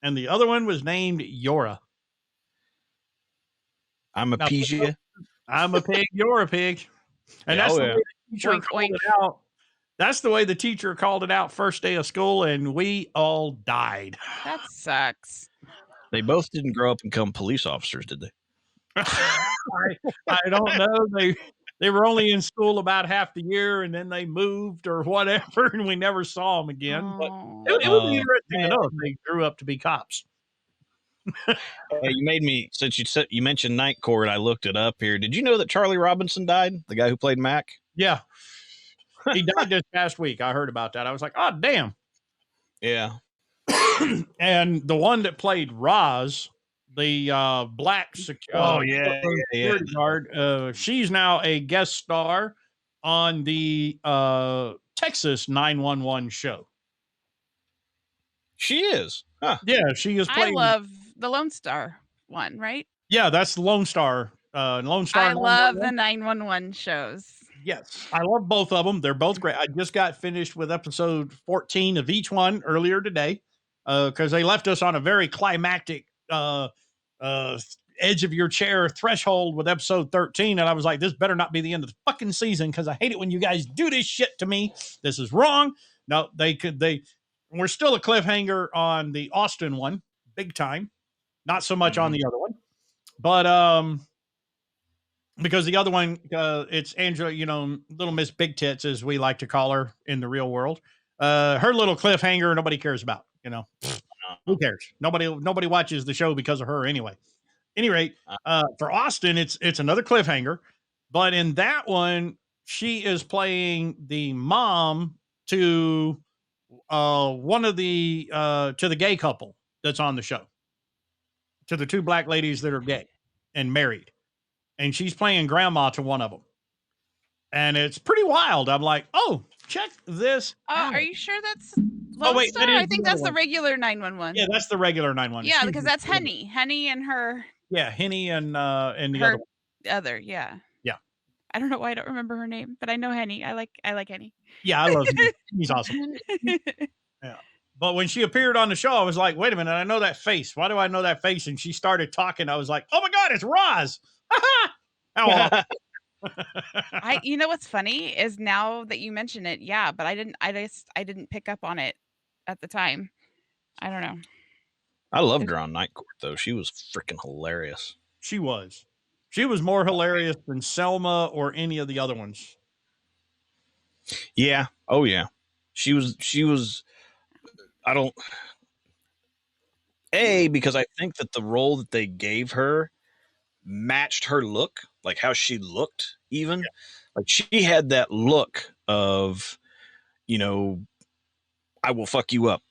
and the other one was named Yora. I'm a Now, Pija. I'm a pig, you're a pig. And Yeah, that's the yeah. way the teacher Oink, called oink. it out. That's the way the teacher called it out first day of school, and we all died. That sucks. They both didn't grow up and become police officers, did they? I don't know. They were only in school about half the year, and then they moved or whatever, and we never saw them again. But it would be interesting to know if they grew up to be cops. Hey, you made me, since you mentioned Night Court, I looked it up here. Did you know that Charlie Robinson died? The guy who played Mac? Yeah. He died this past week. I heard about that. I was like, oh, damn. Yeah. And the one that played Roz, the black security guard, she's now a guest star on the Texas 911 show. She is. Huh. Yeah, she is playing. I love the Lone Star one, right? Yeah, that's the Lone Star. Lone Star. I love the 911 shows. Yes, I love both of them. They're both great. I just got finished with episode 14 of each one earlier today because they left us on a very climactic edge of your chair threshold with episode 13. And I was like, this better not be the end of the fucking season because I hate it when you guys do this shit to me. This is wrong. No, we're still a cliffhanger on the Austin one, big time. Not so much on the other one. But because the other one, it's Angela, little Miss Big Tits, as we like to call her in the real world. Her little cliffhanger, nobody cares about. Who cares? Nobody watches the show because of her anyway. Any rate, for Austin, it's another cliffhanger, but in that one, she is playing the mom to one of the to the gay couple that's on the show, to the two black ladies that are gay and married. And she's playing grandma to one of them. And it's pretty wild. I'm like, oh, check this out. Are you sure that's Lone Star? I think that's the regular 911. Yeah, that's the regular 911. Yeah, because that's Henny. Henny and her. Yeah, Henny and the other. Yeah. Yeah. I don't know why I don't remember her name, but I know Henny. I like Henny. Yeah, I love Henny. He's awesome. Yeah. But when she appeared on the show, I was like, wait a minute, I know that face. Why do I know that face? And she started talking. I was like, oh my God, it's Roz. You know what's funny is now that you mention it, yeah, but I didn't pick up on it at the time. I don't know. I loved her on Night Court though. She was freaking hilarious. She was more hilarious than Selma or any of the other ones. Yeah. Oh yeah. She was because I think that the role that they gave her matched her look, like how she looked even. Yeah. Like she had that look of, I will fuck you up.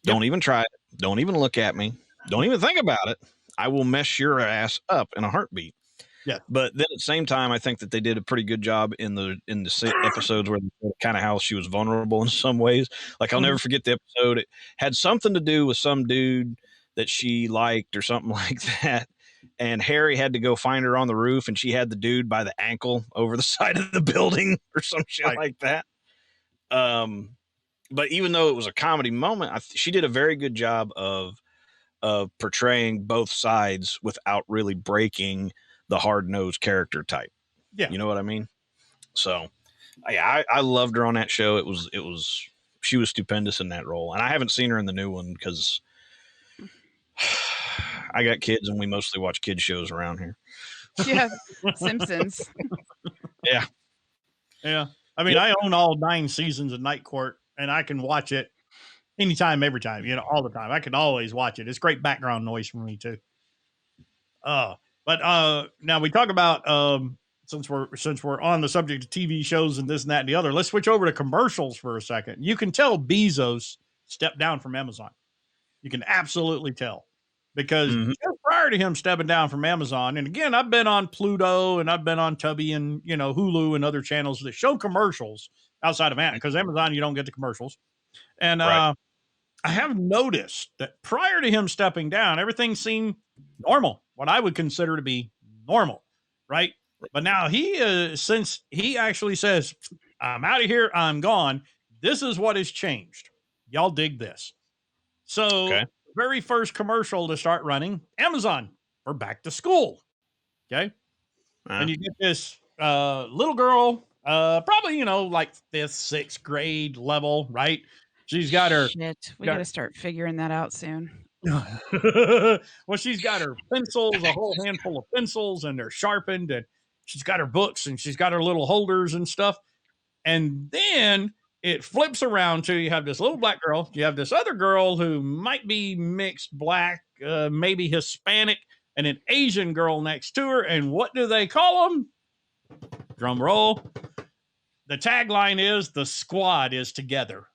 Yep. Don't even try it. Don't even look at me. Don't even think about it. I will mess your ass up in a heartbeat. Yeah. But then at the same time, I think that they did a pretty good job in the episodes where kind of how she was vulnerable in some ways. Like I'll never forget the episode. It had something to do with some dude that she liked or something like that. And Harry had to go find her on the roof, and she had the dude by the ankle over the side of the building or some shit like that. But even though it was a comedy moment, she did a very good job of portraying both sides without really breaking the hard-nosed character type. Yeah. You know what I mean? So I loved her on that show. She was stupendous in that role. And I haven't seen her in the new one because I got kids, and we mostly watch kids shows around here. Yeah, Simpsons. Yeah. Yeah. I mean, I own all 9 seasons of Night Court, and I can watch it anytime, every time, all the time. I can always watch it. It's great background noise for me too. But now we talk about since we're on the subject of TV shows and this and that and the other, let's switch over to commercials for a second. You can tell Bezos stepped down from Amazon. You can absolutely tell, because just prior to him stepping down from Amazon, and again, I've been on Pluto and I've been on Tubi and Hulu and other channels that show commercials outside of Amazon, because Amazon you don't get the commercials. And I have noticed that prior to him stepping down, everything seemed normal, what I would consider to be normal, right? But now since he actually says, I'm out of here, I'm gone, this is what has changed. Y'all dig this. So the very first commercial to start running, Amazon for back to school. Okay. And you get this little girl, probably, like 5th, 6th grade level, right? She's got her. Shit, we got to start figuring that out soon. Well, she's got her pencils, a whole handful of pencils, and they're sharpened, and she's got her books, and she's got her little holders and stuff. And then it flips around to, you have this little black girl, you have this other girl who might be mixed black, maybe Hispanic, and an Asian girl next to her. And what do they call them? Drum roll. The tagline is, the squad is together.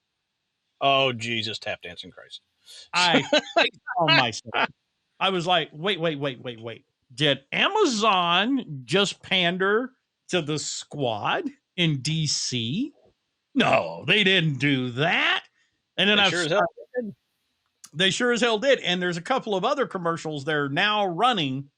Oh, Jesus, tap dancing Christ. I on myself. I was like, wait. Did Amazon just pander to the squad in DC? No, they didn't do that. And then they sure as hell did. And there's a couple of other commercials they're now running.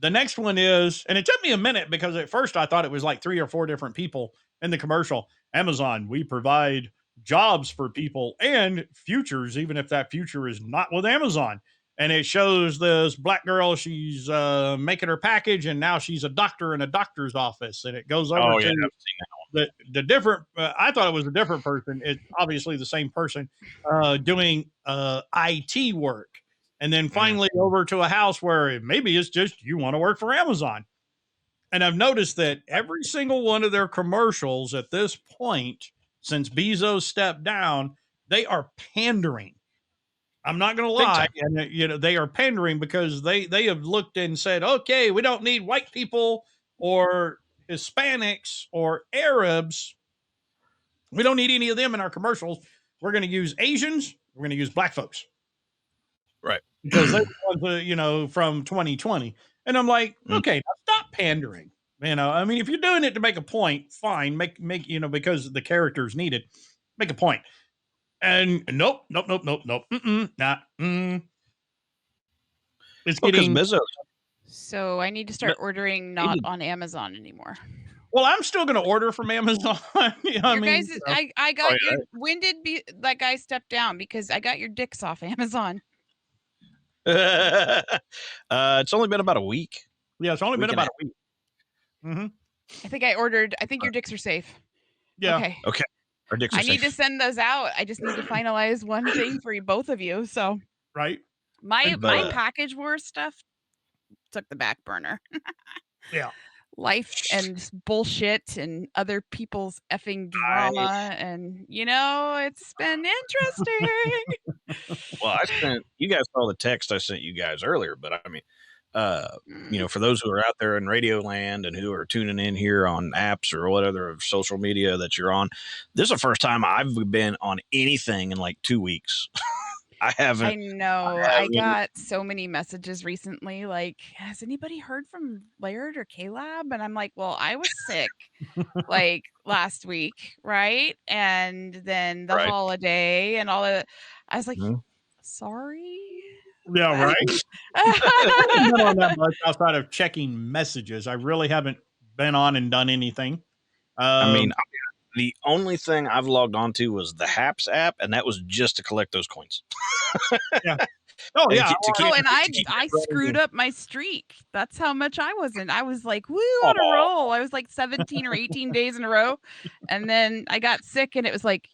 The next one is, and it took me a minute because at first I thought it was like 3 or 4 different people in the commercial. Amazon, we provide jobs for people and futures, even if that future is not with Amazon. And it shows this black girl, she's making her package, and now she's a doctor in a doctor's office. And it goes over to the different, I thought it was a different person. It's obviously the same person doing IT work. And then finally over to a house where maybe it's just you want to work for Amazon. And I've noticed that every single one of their commercials at this point, since Bezos stepped down, they are pandering. I'm not going to lie. And, they are pandering because they have looked and said, okay, we don't need white people or Hispanics or Arabs. We don't need any of them in our commercials. We're going to use Asians. We're going to use black folks. Right. Because they was, from 2020. And I'm like, okay, now stop pandering. I mean, if you're doing it to make a point, fine, make, because the characters need it, make a point. And nope. It's getting Bezos. So I need to start ordering not on Amazon anymore. Well, I'm still going to order from Amazon. I got your. When did that guy step down? Because I got your dicks off Amazon. It's only been about a week. Yeah, it's only been about a week. Mm-hmm. I think I ordered. I think your dicks are safe. Yeah. Okay. Our dicks are safe. Need to send those out. I just need to finalize one thing for both of you. So. Right. My package war stuff took the back burner. Yeah. Life and bullshit and other people's effing drama, and it's been interesting. Well, you guys saw the text I sent you guys earlier, but I mean, for those who are out there in radio land and who are tuning in here on apps or whatever social media that you're on, this is the first time I've been on anything in like 2 weeks. I haven't. I know. I got so many messages recently. Like, has anybody heard from Laird or K-Lab? And I'm like, well, I was sick like last week, right? And then the holiday and all of. I was like, sorry. Yeah, right. I haven't been on that much outside of checking messages. I really haven't been on and done anything. I mean, the only thing I've logged on to was the Haps app, and that was just to collect those coins. Yeah. Oh, yeah. And I screwed up my streak. That's how much I wasn't. I was like, woo, on a roll. I was like 17 or 18 days in a row. And then I got sick, and it was like,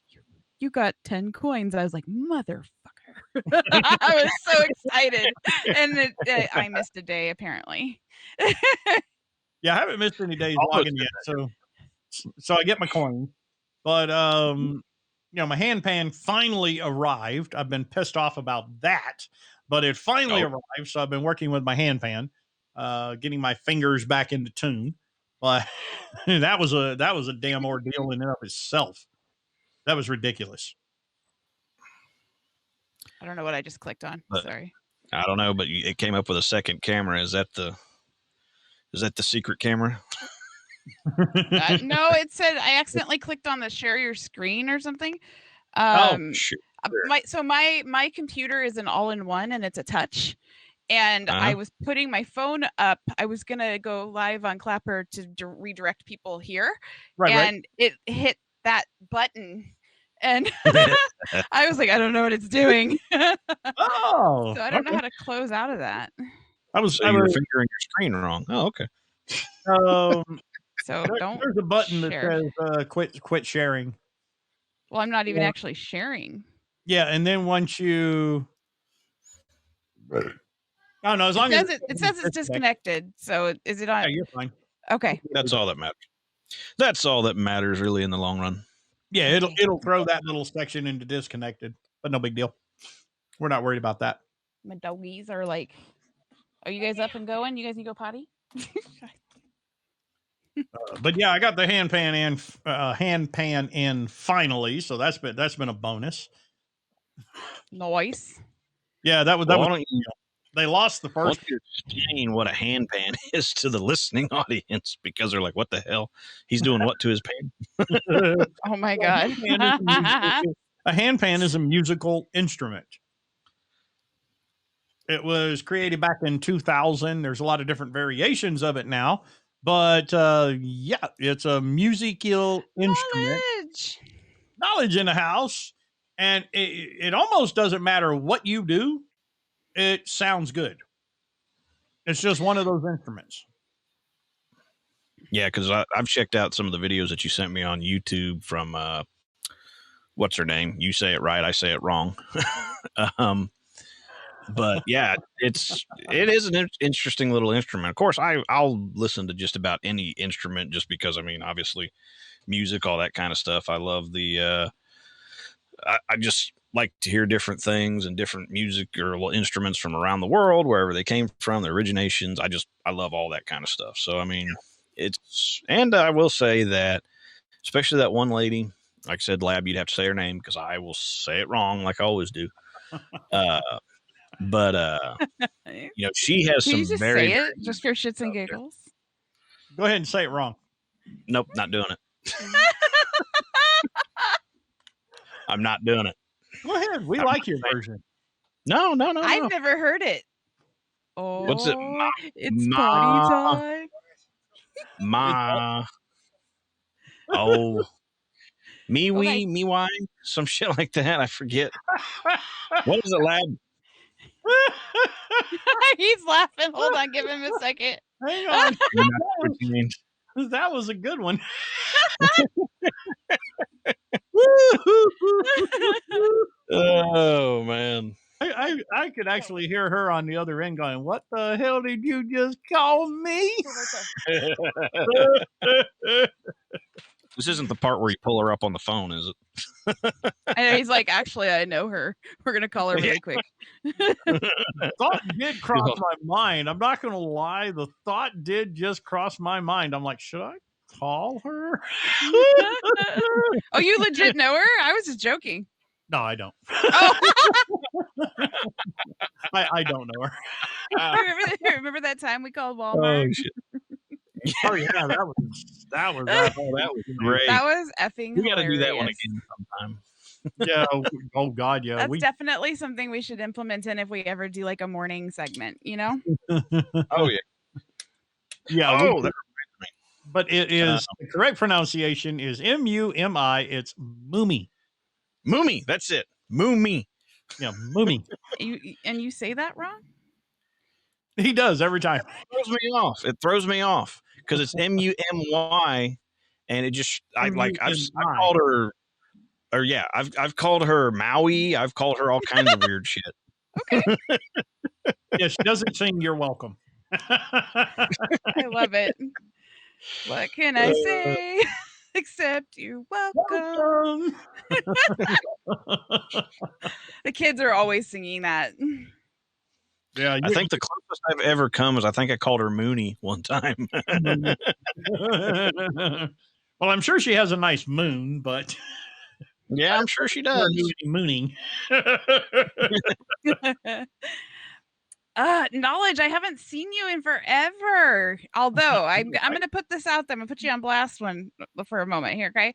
you got 10 coins. I was like, motherfucker. I was so excited, and I missed a day apparently. Yeah, I haven't missed any days logging yet, so I get my coin. But my hand pan finally arrived. I've been pissed off about that, but it finally arrived. So I've been working with my hand pan, getting my fingers back into tune. But that was a damn ordeal in and of itself. That was ridiculous. I don't know what I just clicked on. Sorry. I don't know, but it came up with a second camera. Is that the secret camera? No, it said I accidentally clicked on the share your screen or something. Sure. My computer is an all-in-one and it's a touch. And I was putting my phone up. I was gonna go live on Clapper to redirect people here, and it hit that button, and I was like, I don't know what it's doing. So I don't know how to close out of that. You were fingering your screen wrong. Oh, okay. So there's a button that says quit sharing. Well, I'm not even actually sharing. Yeah, and then once you oh no, as long as it says it's disconnected. So is it on? Yeah, you're fine. Okay. That's all that matters. That's all that matters really in the long run. Yeah, it'll throw that little section into disconnected, but no big deal. We're not worried about that. My doggies are like, are you guys up and going? You guys need to go potty? But yeah, I got the hand pan in finally, so that's been a bonus. Nice. Yeah, that was. They lost the first. You're explaining what a hand pan is to the listening audience because they're like, "What the hell? He's doing what to his pan?" Oh my god! A hand pan is a musical instrument. It was created back in 2000. There's a lot of different variations of it now, but yeah, it's a musical instrument. Knowledge in the house, and it almost doesn't matter what you do. It sounds good. It's just one of those instruments. Yeah, because I've checked out some of the videos that you sent me on YouTube from what's her name? You say it right, I say it wrong. But yeah, it is an interesting little instrument. Of course, I'll listen to just about any instrument just because, I mean, obviously, music, all that kind of stuff. I love the. I just like to hear different things and different music or instruments from around the world, wherever they came from, their originations. I love all that kind of stuff. So, I mean, and I will say that, especially that one lady, like I said, Lab, you'd have to say her name because I will say it wrong like I always do. But she has Can some you just very, say it just for shits and giggles? Go ahead and say it wrong. Nope, not doing it. I'm not doing it. Go ahead. We like your version. No. I've never heard it. Oh, what's it? It's party time. Me wee, me why, some shit like that. I forget. What is it, Lab? He's laughing. Hold on, give him a second. Hang on. That was a good one. Oh man. I could actually hear her on the other end going, "What the hell did you just call me?" This isn't the part where you pull her up on the phone, is it? And he's like, actually, I know her. We're going to call her really quick. Thought did cross my mind. I'm not going to lie. The thought did just cross my mind. I'm like, should I call her? Oh, you legit know her? I was just joking. No, I don't. Oh. I don't know her. Remember that time we called Walmart? Oh shit. Oh yeah, that was great. That was effing. We got to do that one again sometime. Yeah. Oh God, yeah. That's definitely something we should implement in if we ever do like a morning segment. You know? Oh yeah. Yeah. Oh, that reminds me. But it is the correct pronunciation is M-U-M-I. It's Moomy. Moomy. That's it. Moomy. Yeah, Moomy. You say that wrong? He does every time. It throws me off because it's M-U-M-Y, and it just I called her or yeah, I've called her Maui. I've called her all kinds of weird shit. Okay. Yeah, she doesn't sing "You're Welcome." I love it. What can I say except you're welcome? The kids are always singing that. Yeah, I think the closest I've ever come is I think I called her Mooney one time. well, I'm sure she has a nice moon, but Yeah, I'm sure she does. mooning. Knowledge, I haven't seen you in forever. Although I'm gonna put this out there. I'm gonna put you on blast for a moment here, okay?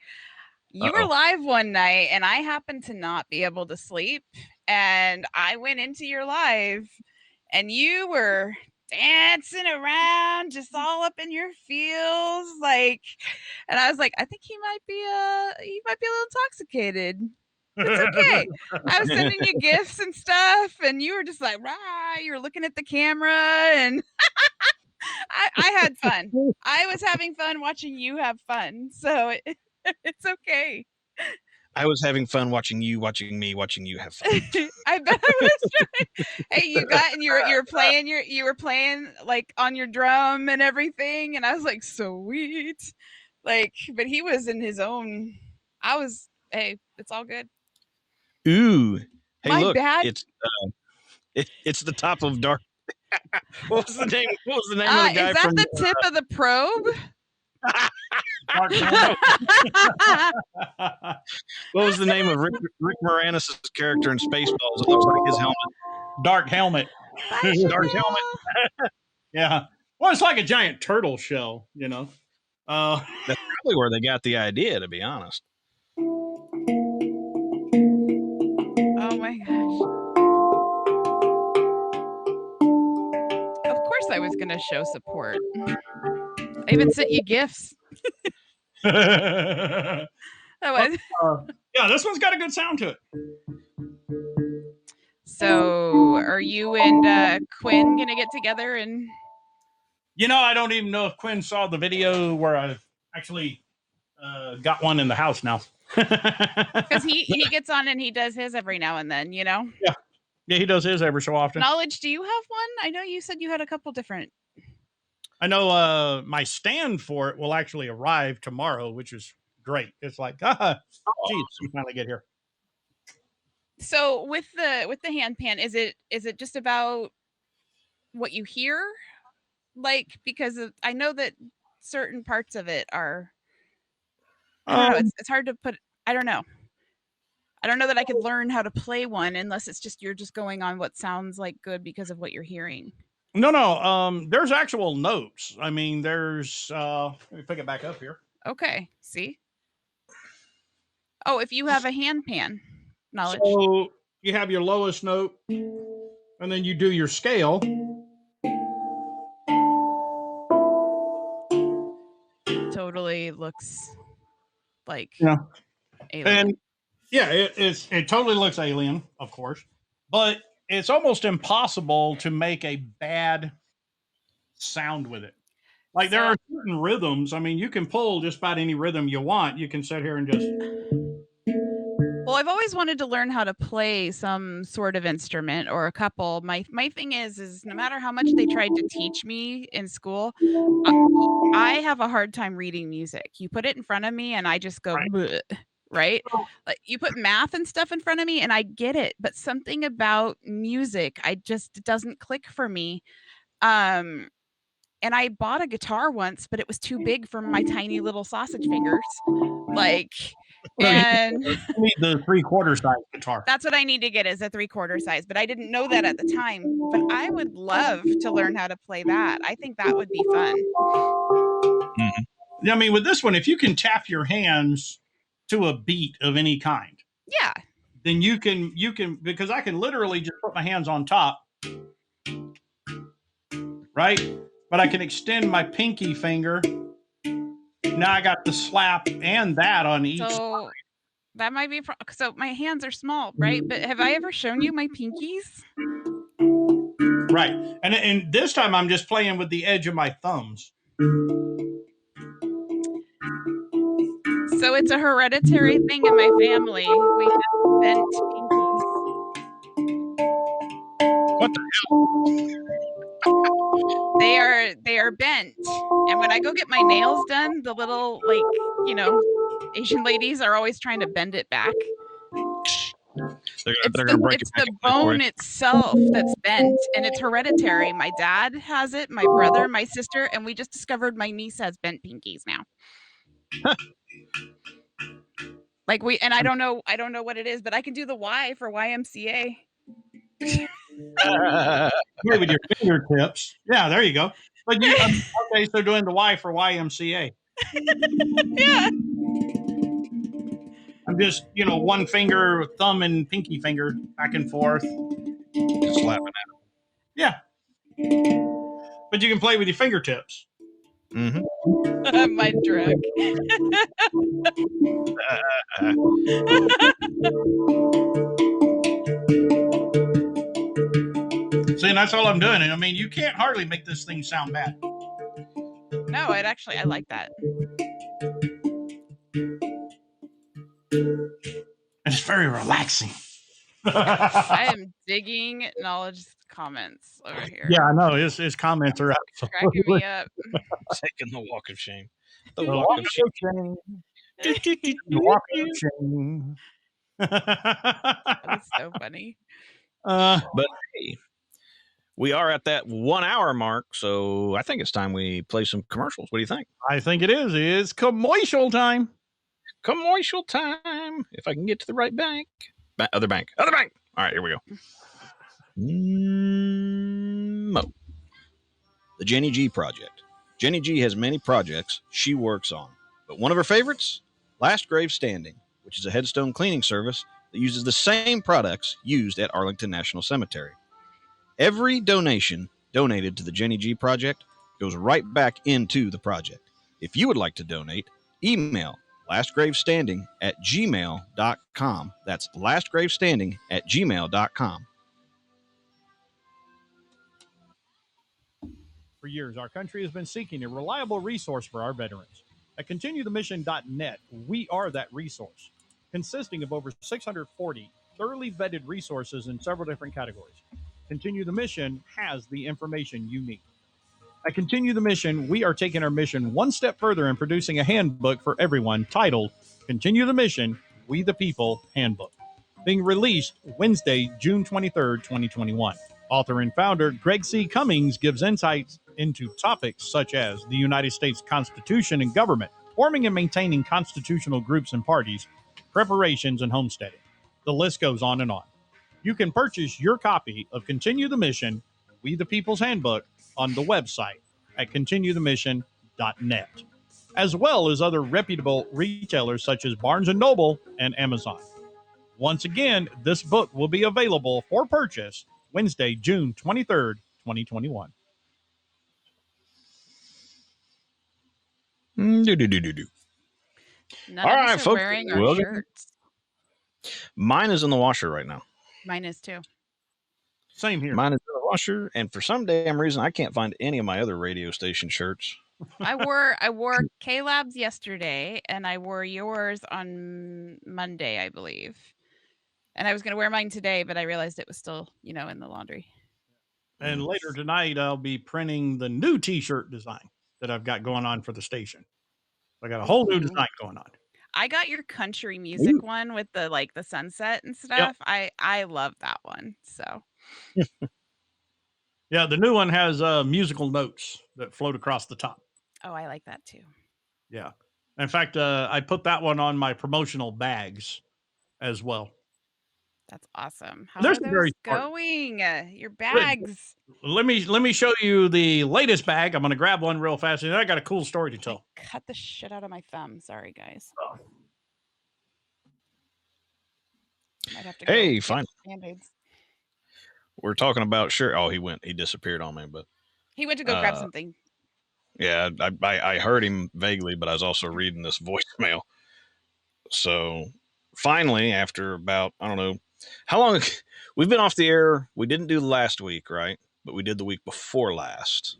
You were live one night and I happened to not be able to sleep. And I went into your live and you were dancing around, just all up in your feels, like, and I was like, I think he might be a little intoxicated. It's okay. I was sending you gifts and stuff, and you were just like, rah, you were looking at the camera, and I had fun. I was having fun watching you have fun. So it's okay. I was having fun watching you have fun. I bet I was trying. Hey, you got, and you were playing like on your drum and everything, and I was like, sweet. Like, but he was in his own. Hey, it's all good. Ooh, hey, My look, bad. it's the top of dark. What was the name? What was the name of the guy? Is that the tip of the probe? What was the name of Rick Moranis' character in Spaceballs? It looks like his helmet. Dark helmet. Dark helmet. Yeah. Well, it's like a giant turtle shell, you know. That's probably where they got the idea, to be honest. Oh my gosh. Of course I was going to show support. I even sent you gifts. Yeah, this one's got a good sound to it. So, are you and Quinn gonna get together and? I don't even know if Quinn saw the video where I actually got one in the house now. Because he gets on and he does his every now and then, Yeah, he does his every so often. Knowledge, do you have one? I know you said you had a couple different. I know my stand for it will actually arrive tomorrow, which is great. It's like, geez, we finally get here. So with the handpan, is it just about what you hear? Like, because I know that certain parts of it are, I don't know, it's hard to put, I don't know that I could learn how to play one unless it's just you're just going on what sounds like good because of what you're hearing. No. There's actual notes. I mean, there's let me pick it back up here. Okay. See? Oh, if you have a handpan, Knowledge. So you have your lowest note, and then you do your scale. Totally looks like alien. And yeah, it totally looks alien, of course, but it's almost impossible to make a bad sound with it. Like, there are certain rhythms. I mean, you can pull just about any rhythm you want. You can sit here and just. Well, I've always wanted to learn how to play some sort of instrument or a couple. My thing is no matter how much they tried to teach me in school, I have a hard time reading music. You put it in front of me and I just go, right? Like, you put math and stuff in front of me and I get it, but something about music, it doesn't click for me. And I bought a guitar once, but it was too big for my tiny little sausage fingers. Like, and you need the 3/4 size guitar. That's what I need to get, is a 3/4 size, but I didn't know that at the time. But I would love to learn how to play that. I think that would be fun. Mm-hmm. I mean, with this one, if you can tap your hands to a beat of any kind, yeah, then you can, because I can literally just put my hands on top, right? But I can extend my pinky finger. Now I got the slap and that on each side. That might be, so my hands are small, right? But have I ever shown you my pinkies? Right. And this time I'm just playing with the edge of my thumbs. So it's a hereditary thing in my family. We have bent pinkies. What the hell? They are bent. And when I go get my nails done, the little Asian ladies are always trying to bend it back. They're gonna break it's it back the bone itself that's bent, and it's hereditary. My dad has it, my brother, my sister, and we just discovered my niece has bent pinkies now. I don't know what it is, but I can do the Y for YMCA. Play with your fingertips. Yeah, there you go. But okay, so doing the Y for YMCA. Yeah. I'm just, one finger, thumb and pinky finger back and forth. Just slapping at them. Yeah. But you can play with your fingertips. Mm-hmm. My drug. See, and that's all I'm doing. And I mean, you can't hardly make this thing sound bad. No, I like that. And it's very relaxing. I am digging knowledge comments over here. Yeah, I know. His comments are cracking me up. Taking the walk of shame. The walk of shame. The walk of shame. That's so funny. But hey, we are at that 1 hour mark, so I think it's time we play some commercials. What do you think? I think it is. It's commercial time. Commercial time. If I can get to the right bank. Other bank. All right, here we go. Mo. The Jenny G Project. Jenny G has many projects she works on, but one of her favorites, Last Grave Standing, which is a headstone cleaning service that uses the same products used at Arlington National Cemetery. Every donation donated to the Jenny G Project goes right back into the project. If you would like to donate, email lastgravestanding@gmail.com. That's lastgravestanding@gmail.com. For years, our country has been seeking a reliable resource for our veterans. At continuethemission.net, we are that resource, consisting of over 640 thoroughly vetted resources in several different categories. Continue the Mission has the information you need. At Continue the Mission, we are taking our mission one step further and producing a handbook for everyone titled Continue the Mission, We the People Handbook, being released Wednesday, June 23rd, 2021. Author and founder Greg C. Cummings gives insights into topics such as the United States Constitution and government, forming and maintaining constitutional groups and parties, reparations, and homesteading. The list goes on and on. You can purchase your copy of Continue the Mission, We the People's Handbook on the website at continuethemission.net, as well as other reputable retailers such as Barnes & Noble and Amazon. Once again, this book will be available for purchase Wednesday, June 23rd, 2021. None All of right, us are folks, wearing our shirts. Mine is in the washer right now. Mine is too. Same here. Mine is in the washer, and for some damn reason, I can't find any of my other radio station shirts. I wore K-Lab's yesterday, and I wore yours on Monday, I believe. And I was going to wear mine today, but I realized it was still, in the laundry. And later tonight, I'll be printing the new T-shirt design that I've got going on for the station. I got a whole new design going on. I got your country music one with the sunset and stuff. Yep. I love that one. So. Yeah, the new one has musical notes that float across the top. Oh, I like that too. Yeah. In fact, I put that one on my promotional bags as well. That's awesome. How are those going? Your bags. Let me show you the latest bag. I'm going to grab one real fast. And I got a cool story to tell. Cut the shit out of my thumb. Sorry, guys. Might have to hey, fine. Band-Aids. We're talking about shirt. Oh, he disappeared on me, but he went to go grab something. Yeah, I heard him vaguely, but I was also reading this voicemail. So finally, after about, I don't know, how long we've been off the air. We didn't do last week, right? But we did the week before last.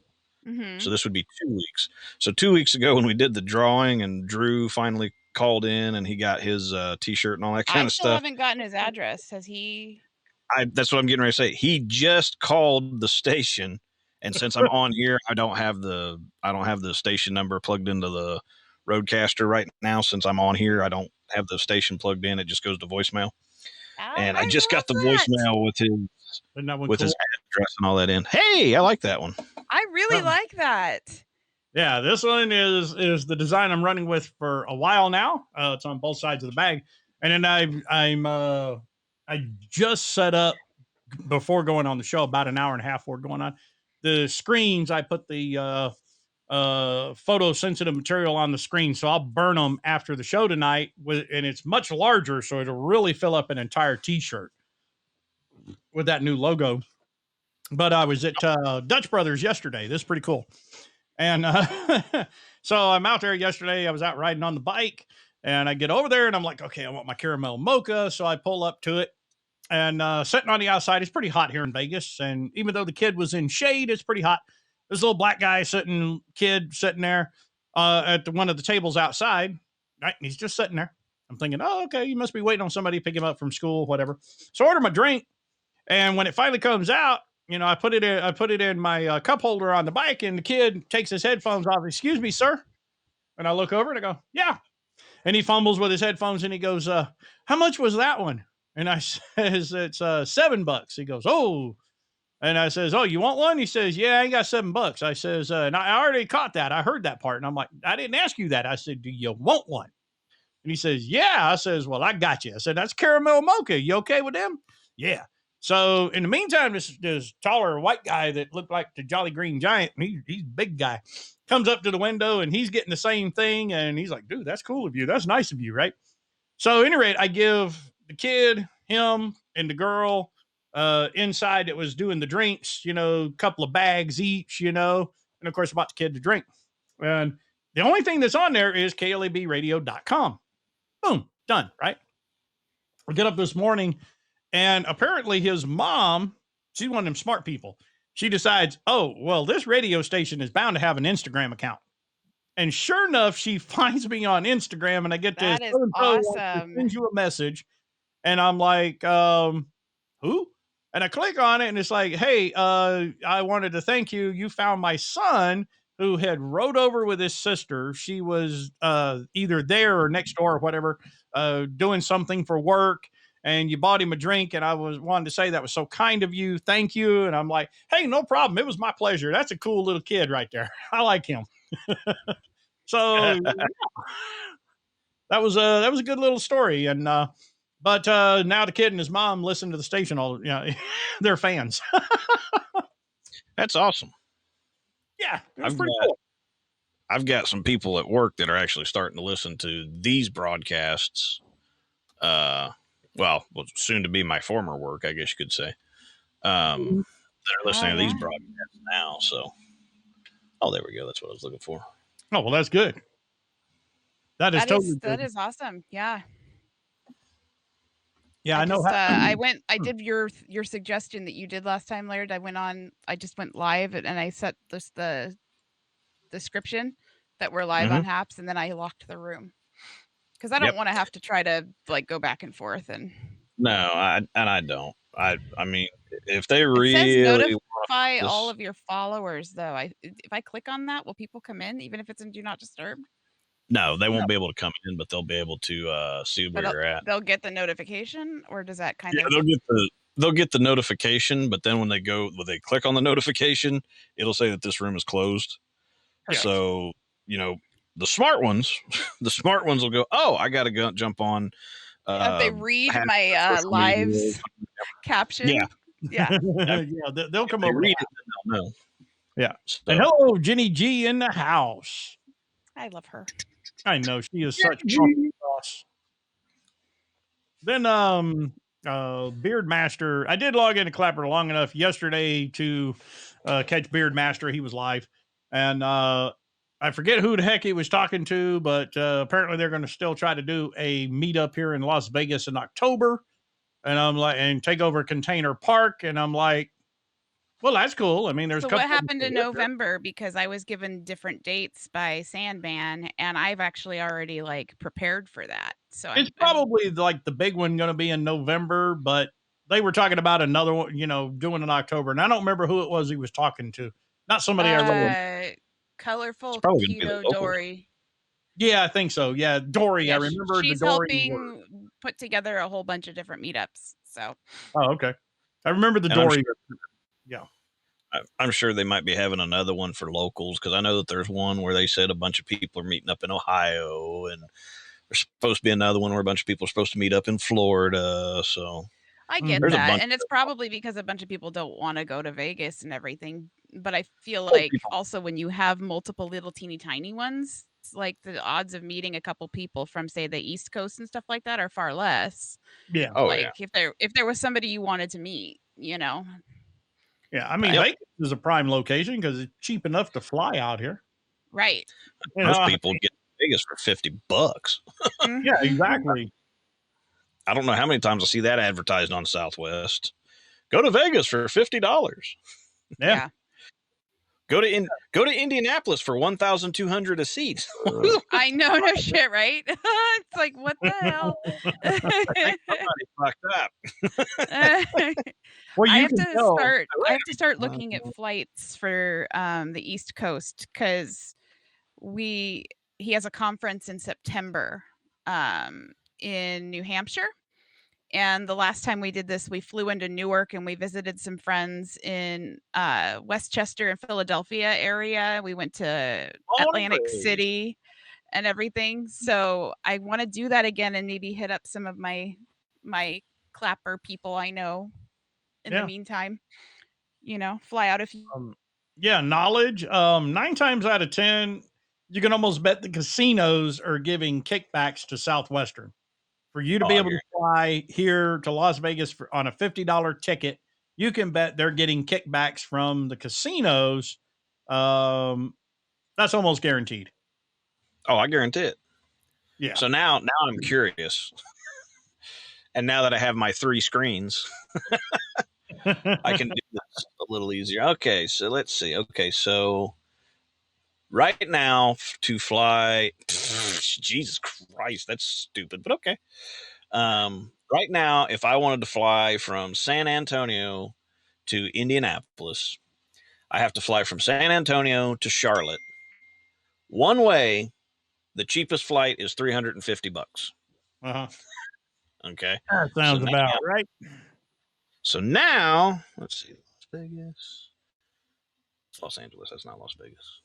Mm-hmm. So this would be 2 weeks. So 2 weeks ago when we did the drawing and Drew finally called in and he got his T-shirt and all that kind I of still stuff. haven't gotten his address. Has he? That's what I'm getting ready to say. He just called the station, and since I'm on here, I don't have the station number plugged into the Roadcaster right now. Since I'm on here, I don't have the station plugged in. It just goes to voicemail. Oh, And I I just got the love that. voicemail with Isn't that one cool? his address and all that in. Hey, I like that one. I really like that. Yeah, this one is the design I'm running with for a while now. It's on both sides of the bag, and then I just set up before going on the show about an hour and a half before going on the screens. I put the photosensitive material on the screen, so I'll burn them after the show tonight. And it's much larger, so it'll really fill up an entire T-shirt with that new logo. But I was at Dutch Brothers yesterday. This is pretty cool. And so I'm out there yesterday. I was out riding on the bike, and I get over there, and I'm like, okay, I want my caramel mocha. So I pull up to it, and sitting on the outside, it's pretty hot here in Vegas. And even though the kid was in shade, it's pretty hot. This little black guy sitting there at one of the tables outside. Right, and he's just sitting there. I'm thinking, oh, okay, you must be waiting on somebody to pick him up from school, whatever. So I order my drink, and when it finally comes out, I put it in my cup holder on the bike, and the kid takes his headphones off. Excuse me, sir. And I look over and I go, yeah. And he fumbles with his headphones and he goes, how much was that one? And I says, it's $7. He goes, oh. And I says, oh, you want one? He says, yeah, I got $7. I says, and I already caught that. I heard that part. And I'm like, I didn't ask you that. I said, do you want one? And he says, yeah. I says, well, I got you. I said, that's caramel mocha. You okay with them? Yeah. So in the meantime, this taller white guy that looked like the Jolly Green Giant, and he's a big guy, comes up to the window and he's getting the same thing. And he's like, dude, that's cool of you. That's nice of you. Right. So at any rate, I give the kid, him, and the girl inside that was doing the drinks, a couple of bags each, and of course, about the kid to drink. And the only thing that's on there is KLABradio.com. Boom, done. Right. I get up this morning, and apparently his mom, she's one of them smart people. She decides, oh, well, this radio station is bound to have an Instagram account. And sure enough, she finds me on Instagram, and I get this. That is awesome. Sends you a message, and I'm like, who? And I click on it, and it's like, hey, I wanted to thank you. You found my son who had rode over with his sister. She was either there or next door or whatever, doing something for work. And you bought him a drink, and I wanted to say that was so kind of you. Thank you. And I'm like, hey, no problem. It was my pleasure. That's a cool little kid right there. I like him. So yeah. that was a good little story. And but now the kid and his mom listen to the station all. They're fans. That's awesome. Yeah, it's pretty cool. I've got some people at work that are actually starting to listen to these broadcasts. Well, soon to be my former work, I guess you could say. They're listening to these broadcasts now. So, there we go. That's what I was looking for. Oh, well, that's good. That is awesome. Yeah. Yeah, I know. I did your suggestion that you did last time, Laird. I just went live and I set the description that we're live on Haps, and then I locked the room. Because I don't want to have to try to go back and forth and. No, I don't. I mean, if they really notify all of your followers, though, if I click on that, will people come in even if it's in Do Not Disturb? No, they won't be able to come in, but they'll be able to see where you're at. They'll get the notification, or does that kind of? They'll get the notification, but then when they click on the notification, it'll say that this room is closed. Perfect. So the smart ones will go, oh, I got to jump on. If they read my live caption, yeah, they'll come over. Read it, and they'll know. Yeah. So. And hello, Jenny G in the house. I love her. I know she is such a boss. Then Beardmaster. I did log into Clapper long enough yesterday to catch Beardmaster. He was live, and I forget who the heck he was talking to, but apparently they're going to still try to do a meetup here in Las Vegas in October. And I'm like, and take over Container Park. And I'm like, Well, that's cool. I mean, there's So a couple what of them happened that in live there. November? Because I was given different dates by Sandman, and I've actually already like prepared for that. So It's I'm probably like the big one going to be in November, but they were talking about another one, you know, doing in October. And I don't remember who it was he was talking to. Not somebody I really. uh It's colorful probably going to be the keto locals. Dory. Yeah, I think so. Yeah, Dory. I Yeah, remember the she's Dory word. helping put together a whole bunch of different meetups. So Oh, okay. I remember the And I'm Dory. sure, Yeah. I'm sure they might be having another one for locals because I know that there's one where they said a bunch of people are meeting up in Ohio, and there's supposed to be another one where a bunch of people are supposed to meet up in Florida. So I get there's a that. bunch And it's probably because a bunch of people don't want to go to Vegas and everything. But I feel of like people. also when you have multiple little teeny tiny ones, it's like the odds of meeting a couple people from say the East Coast and stuff like that are far less. Yeah. Oh yeah, Like if there was somebody you wanted to meet, you know. Yeah. I mean, But yep. Vegas is a prime location because it's cheap enough to fly out here. right. You Most know, people get to Vegas for $50. yeah, Mhm. exactly. I don't know how many times I see that advertised on Southwest. Go to Vegas for $50. Yeah. Yeah. Go to Indianapolis for 1,200 a seat. I know, no shit, right? It's like, what the hell? I think somebody fucked up. Well, I you have can to tell. start looking at flights for the East Coast because we he has a conference in September in New Hampshire. And the last time we did this, we flew into Newark and we visited some friends in Westchester and Philadelphia area. We went to Atlantic Always. City and everything. So I want to do that again and maybe hit up some of my clapper people I know in the Yeah. meantime. You know, fly out if you Um, yeah, knowledge. 9 times out of 10, you can almost bet the casinos are giving kickbacks to Southwestern for you to Oh, be I able to guarantee. fly here to Las Vegas on a $50 ticket. You can bet they're getting kickbacks from the casinos. Um, that's almost guaranteed. Oh, I guarantee it. Yeah. So now I'm curious. And now that I have my 3 screens, I can do this a little easier. Okay, so let's see. Okay, so right now to fly, Jesus Christ, that's stupid, but okay. Right now, if I wanted to fly from San Antonio to Indianapolis, I have to fly from San Antonio to Charlotte. One way, the cheapest flight is $350. Uh-huh. Okay. That So sounds now, about right. let's see. Las Vegas. It's Los Angeles. That's not Las Vegas.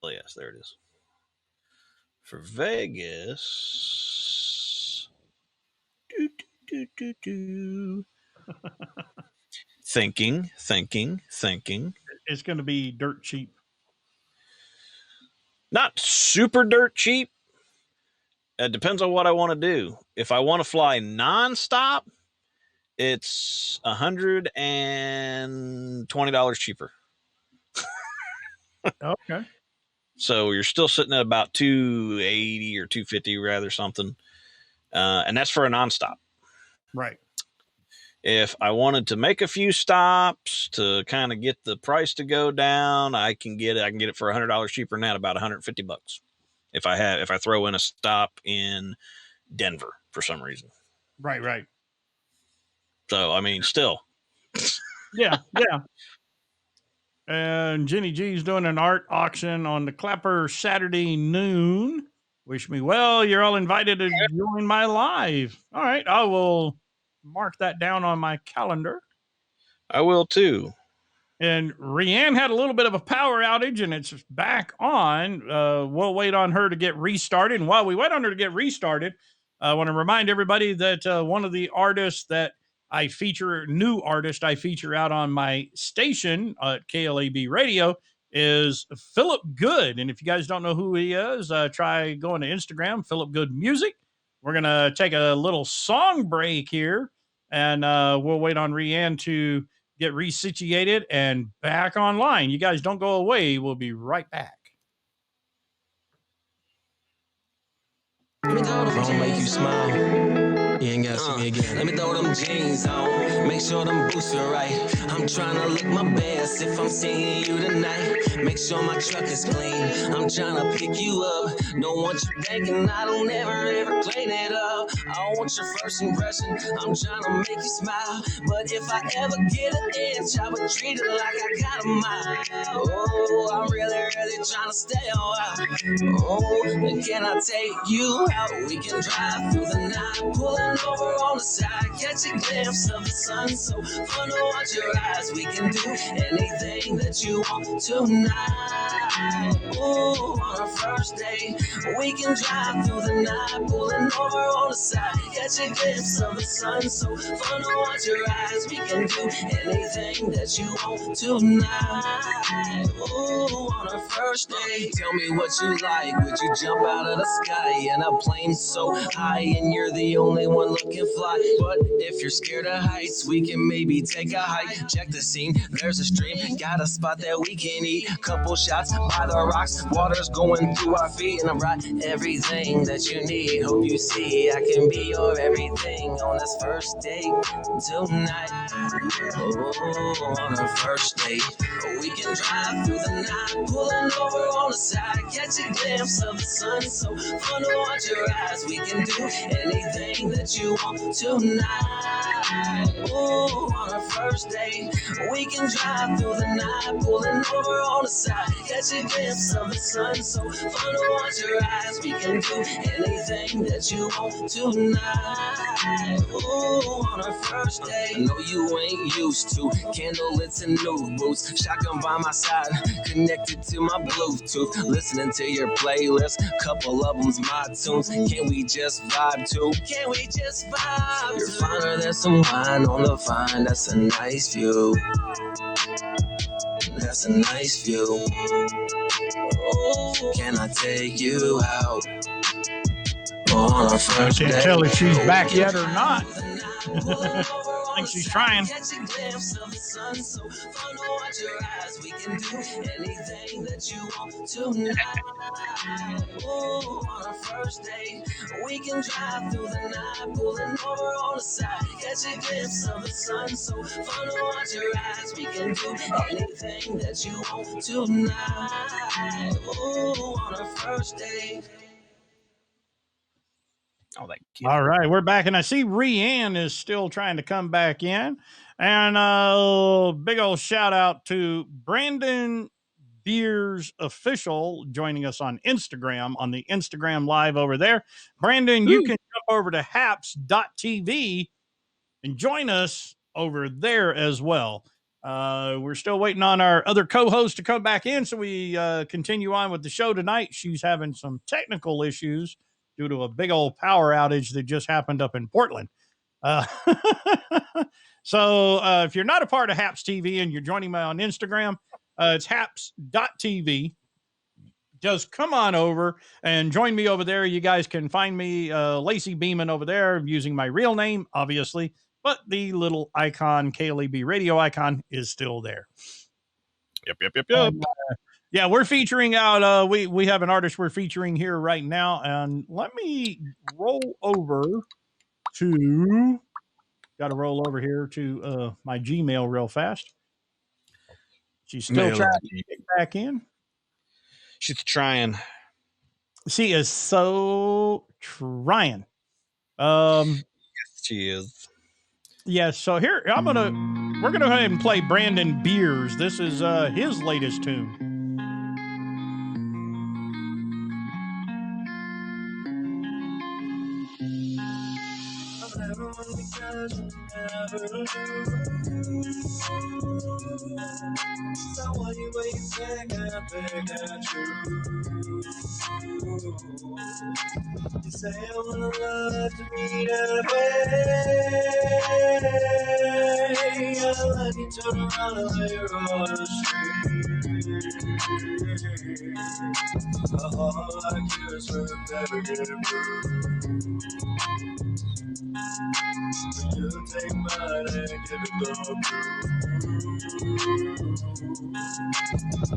Oh, yes, there it is. For Vegas. Do, do, do, do. Thinking. It's going to be dirt cheap. Not super dirt cheap. It depends on what I want to do. If I want to fly nonstop, it's $120 cheaper. Okay. So you're still sitting at about 280 or 250 rather something. And that's for a nonstop. Right. If I wanted to make a few stops to kind of get the price to go down, I can get it for $100 cheaper than that, about $150. If I throw in a stop in Denver for some reason. Right. Right. So I mean, still. Yeah. Yeah. And Jenny G's doing an art auction on the Clapper Saturday noon. Wish me well. You're all invited to join my live. All right. I will mark that down on my calendar. I will too. And Rianne had a little bit of a power outage and it's back on. We'll wait on her to get restarted. And while we wait on her to get restarted, I want to remind everybody that one of the artists that new artist I feature out on my station at KLAB Radio is Philip Good. And if you guys don't know who he is, try going to Instagram, Philip Good Music. We're going to take a little song break here and we'll wait on Rianne to get resituated and back online. You guys don't go away. We'll be right back. If I don't make you smile, you ain't got Let me throw them jeans on, make sure them boots are right. I'm trying to look my best if I'm seeing you tonight. Make sure my truck is clean, I'm trying to pick you up. Don't want you thinking I don't ever clean it up. I want your first impression, I'm trying to make you smile. But if I ever get an inch, I would treat it like I got a mile. Oh, I'm really trying to stay a while. Oh, and can I take you out? We can drive through the night, pulling over on the side, catch a glimpse of the sun. So fun to watch your eyes. We can do anything that you want tonight. Ooh, on our first date, we can drive through the night, pulling over on the side, catch a glimpse of the sun. So fun to watch your eyes. We can do anything that you want tonight. Ooh, on our first date, tell me what you like. Would you jump out of the sky in a plane so high and you're the only one looking fly? But if you're scared of heights, we can maybe take a hike. Check the scene, there's a stream, got a spot that we can eat. Couple shots by the rocks, water's going through our feet, and I brought everything that you need. Hope you see I can be your everything on this first date tonight. Oh, on our first date, we can drive through the night, pulling over on the side, catch a glimpse of the sun. So fun to watch your eyes. We can do anything that you want tonight. Ooh, on our first date, we can drive through the night, pulling over on the side, catch a glimpse of the sun. So fun to watch your eyes. We can do anything that you want tonight. Ooh, on our first date. I know you ain't used to candlelit and new boots, shotgun by my side, connected to my Bluetooth, listening to your playlist, couple of them's my tunes. Can we just vibe too? Can we just vibe? You're finer than some wine on the vine. That's a nice view. That's a nice view. Oh, can I take you out on our first date? Can't tell if she's back yet or not. I think she's trying. We can do anything that you want tonight. Ooh, on our first date, we can drive through the night, pulling over on the side, catch a glimpse of the sun. So fun to watch your eyes. We can do anything that you want tonight. Ooh, on our first date. Oh, that kid. All right, we're back, and I see Rianne is still trying to come back in. And big old shout out to Brandon Beers Official joining us on Instagram, on the Instagram live over there. Brandon, you can jump over to haps.tv and join us over there as well. We're still waiting on our other co-host to come back in, so we continue on with the show tonight. She's having some technical issues due to a big old power outage that just happened up in Portland. So if you're not a part of Haps TV and you're joining me on Instagram, it's haps.tv. Just come on over and join me over there. You guys can find me, Lacey Beeman, over there using my real name, obviously, but the little icon, KLEB radio icon, is still there. Yep. Yeah, we're featuring out. We have an artist we're featuring here right now, and let me roll over to. Got to roll over here to my Gmail real fast. She's still trying to get back in. She's trying. She is so trying. Yes, she is. Yeah, so here we're gonna go ahead and play Brandon Beers. This is his latest tune. You say I wanna love to be that way. I yell and you turn around and lay her on the street. A heart like yours will never get bruised. You take mine and give it the blues.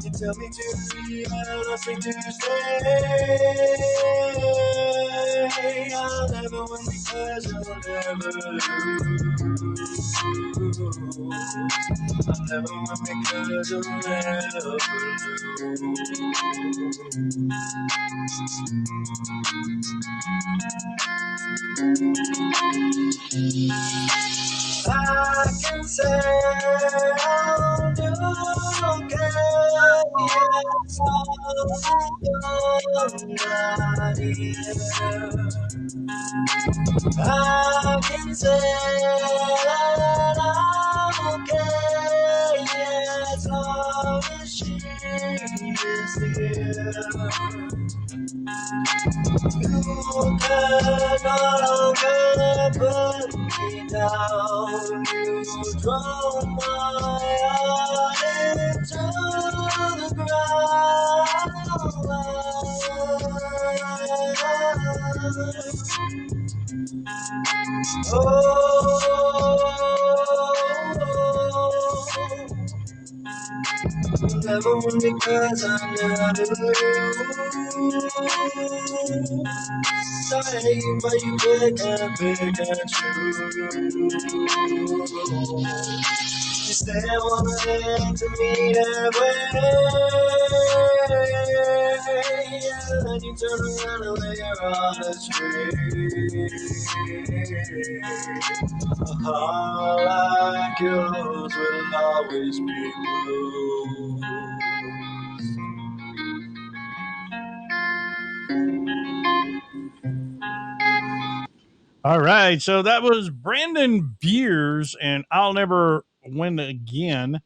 You tell me to leave and ask me to stay. I'll never win because you'll never lose. I'll never win because you'll never lose. I can say I'll do okay, yes, I'm not here. I can say that I'm okay, yes, long as she is here. You can no longer put me down. You draw my heart into the ground. Oh, never win because I never lose. Sorry, but you pick and choose. You say I wanted to meet halfway, and you turn around and lay her on the street. A heart like yours will always be blue. All right. So that was Brandon Beers and I'll Never Win Again,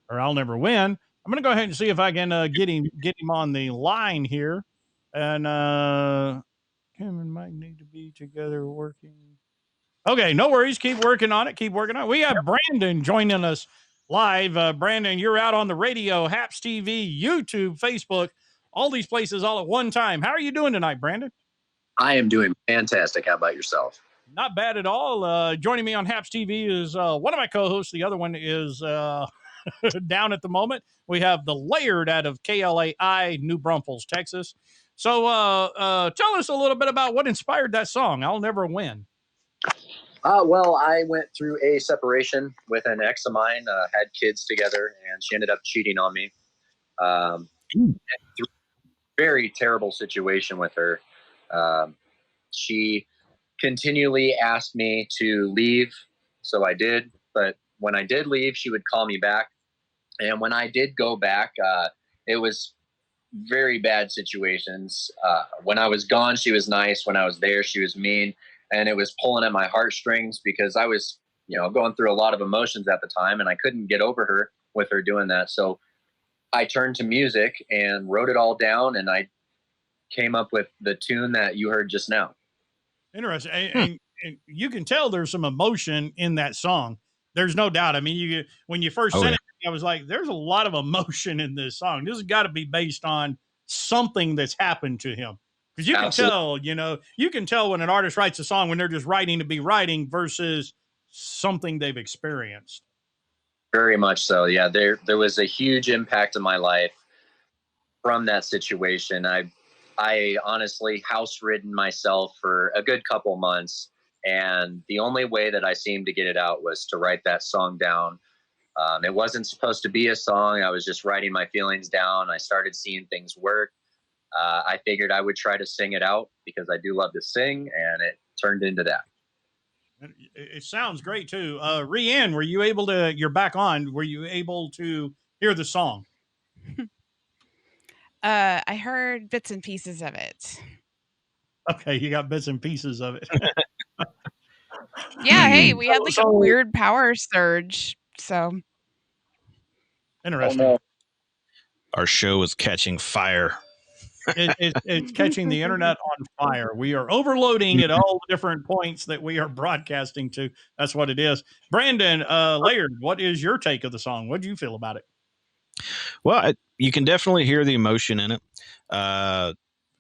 or I'll Never Win. I'm going to go ahead and see if I can get him on the line here. And him and Mike need to be together working. Okay, no worries. Keep working on it. Keep working on it. We have Brandon joining us live. Brandon, you're out on the radio, Haps TV, YouTube, Facebook, all these places all at one time. How are you doing tonight, Brandon? I am doing fantastic. How about yourself? Not bad at all. Joining me on Haps TV is one of my co-hosts. The other one is down at the moment. We have the Laird out of KLAI, New Braunfels, Texas. So tell us a little bit about what inspired that song, I'll Never Win. Well, I went through a separation with an ex of mine, had kids together, and she ended up cheating on me. Very terrible situation with her. She continually asked me to leave, so I did. But when I did leave, she would call me back. And when I did go back, it was very bad situations. When I was gone, she was nice. When I was there, she was mean. And it was pulling at my heartstrings because I was, going through a lot of emotions at the time, and I couldn't get over her with her doing that. So I turned to music and wrote it all down, and I came up with the tune that you heard just now. Interesting. And you can tell there's some emotion in that song. There's no doubt. I mean, when you first sent it, I was like, there's a lot of emotion in this song. This has got to be based on something that's happened to him. Because you can tell, you can tell when an artist writes a song when they're just writing to be writing versus something they've experienced. Very much so. Yeah, there was a huge impact in my life from that situation. I honestly house-ridden myself for a good couple months, and the only way that I seemed to get it out was to write that song down. It wasn't supposed to be a song. I was just writing my feelings down. I started seeing things work. I figured I would try to sing it out because I do love to sing, and it turned into that. It sounds great too. Rianne, you're back on. Were you able to hear the song? I heard bits and pieces of it. Okay, you got bits and pieces of it. Yeah, hey, we had like a weird power surge. So interesting. Oh, no. Our show is catching fire. It's catching the internet on fire. We are overloading at all the different points that we are broadcasting to. That's what it is. Brandon Laird, what is your take of the song? What do you feel about it? Well, you can definitely hear the emotion in it.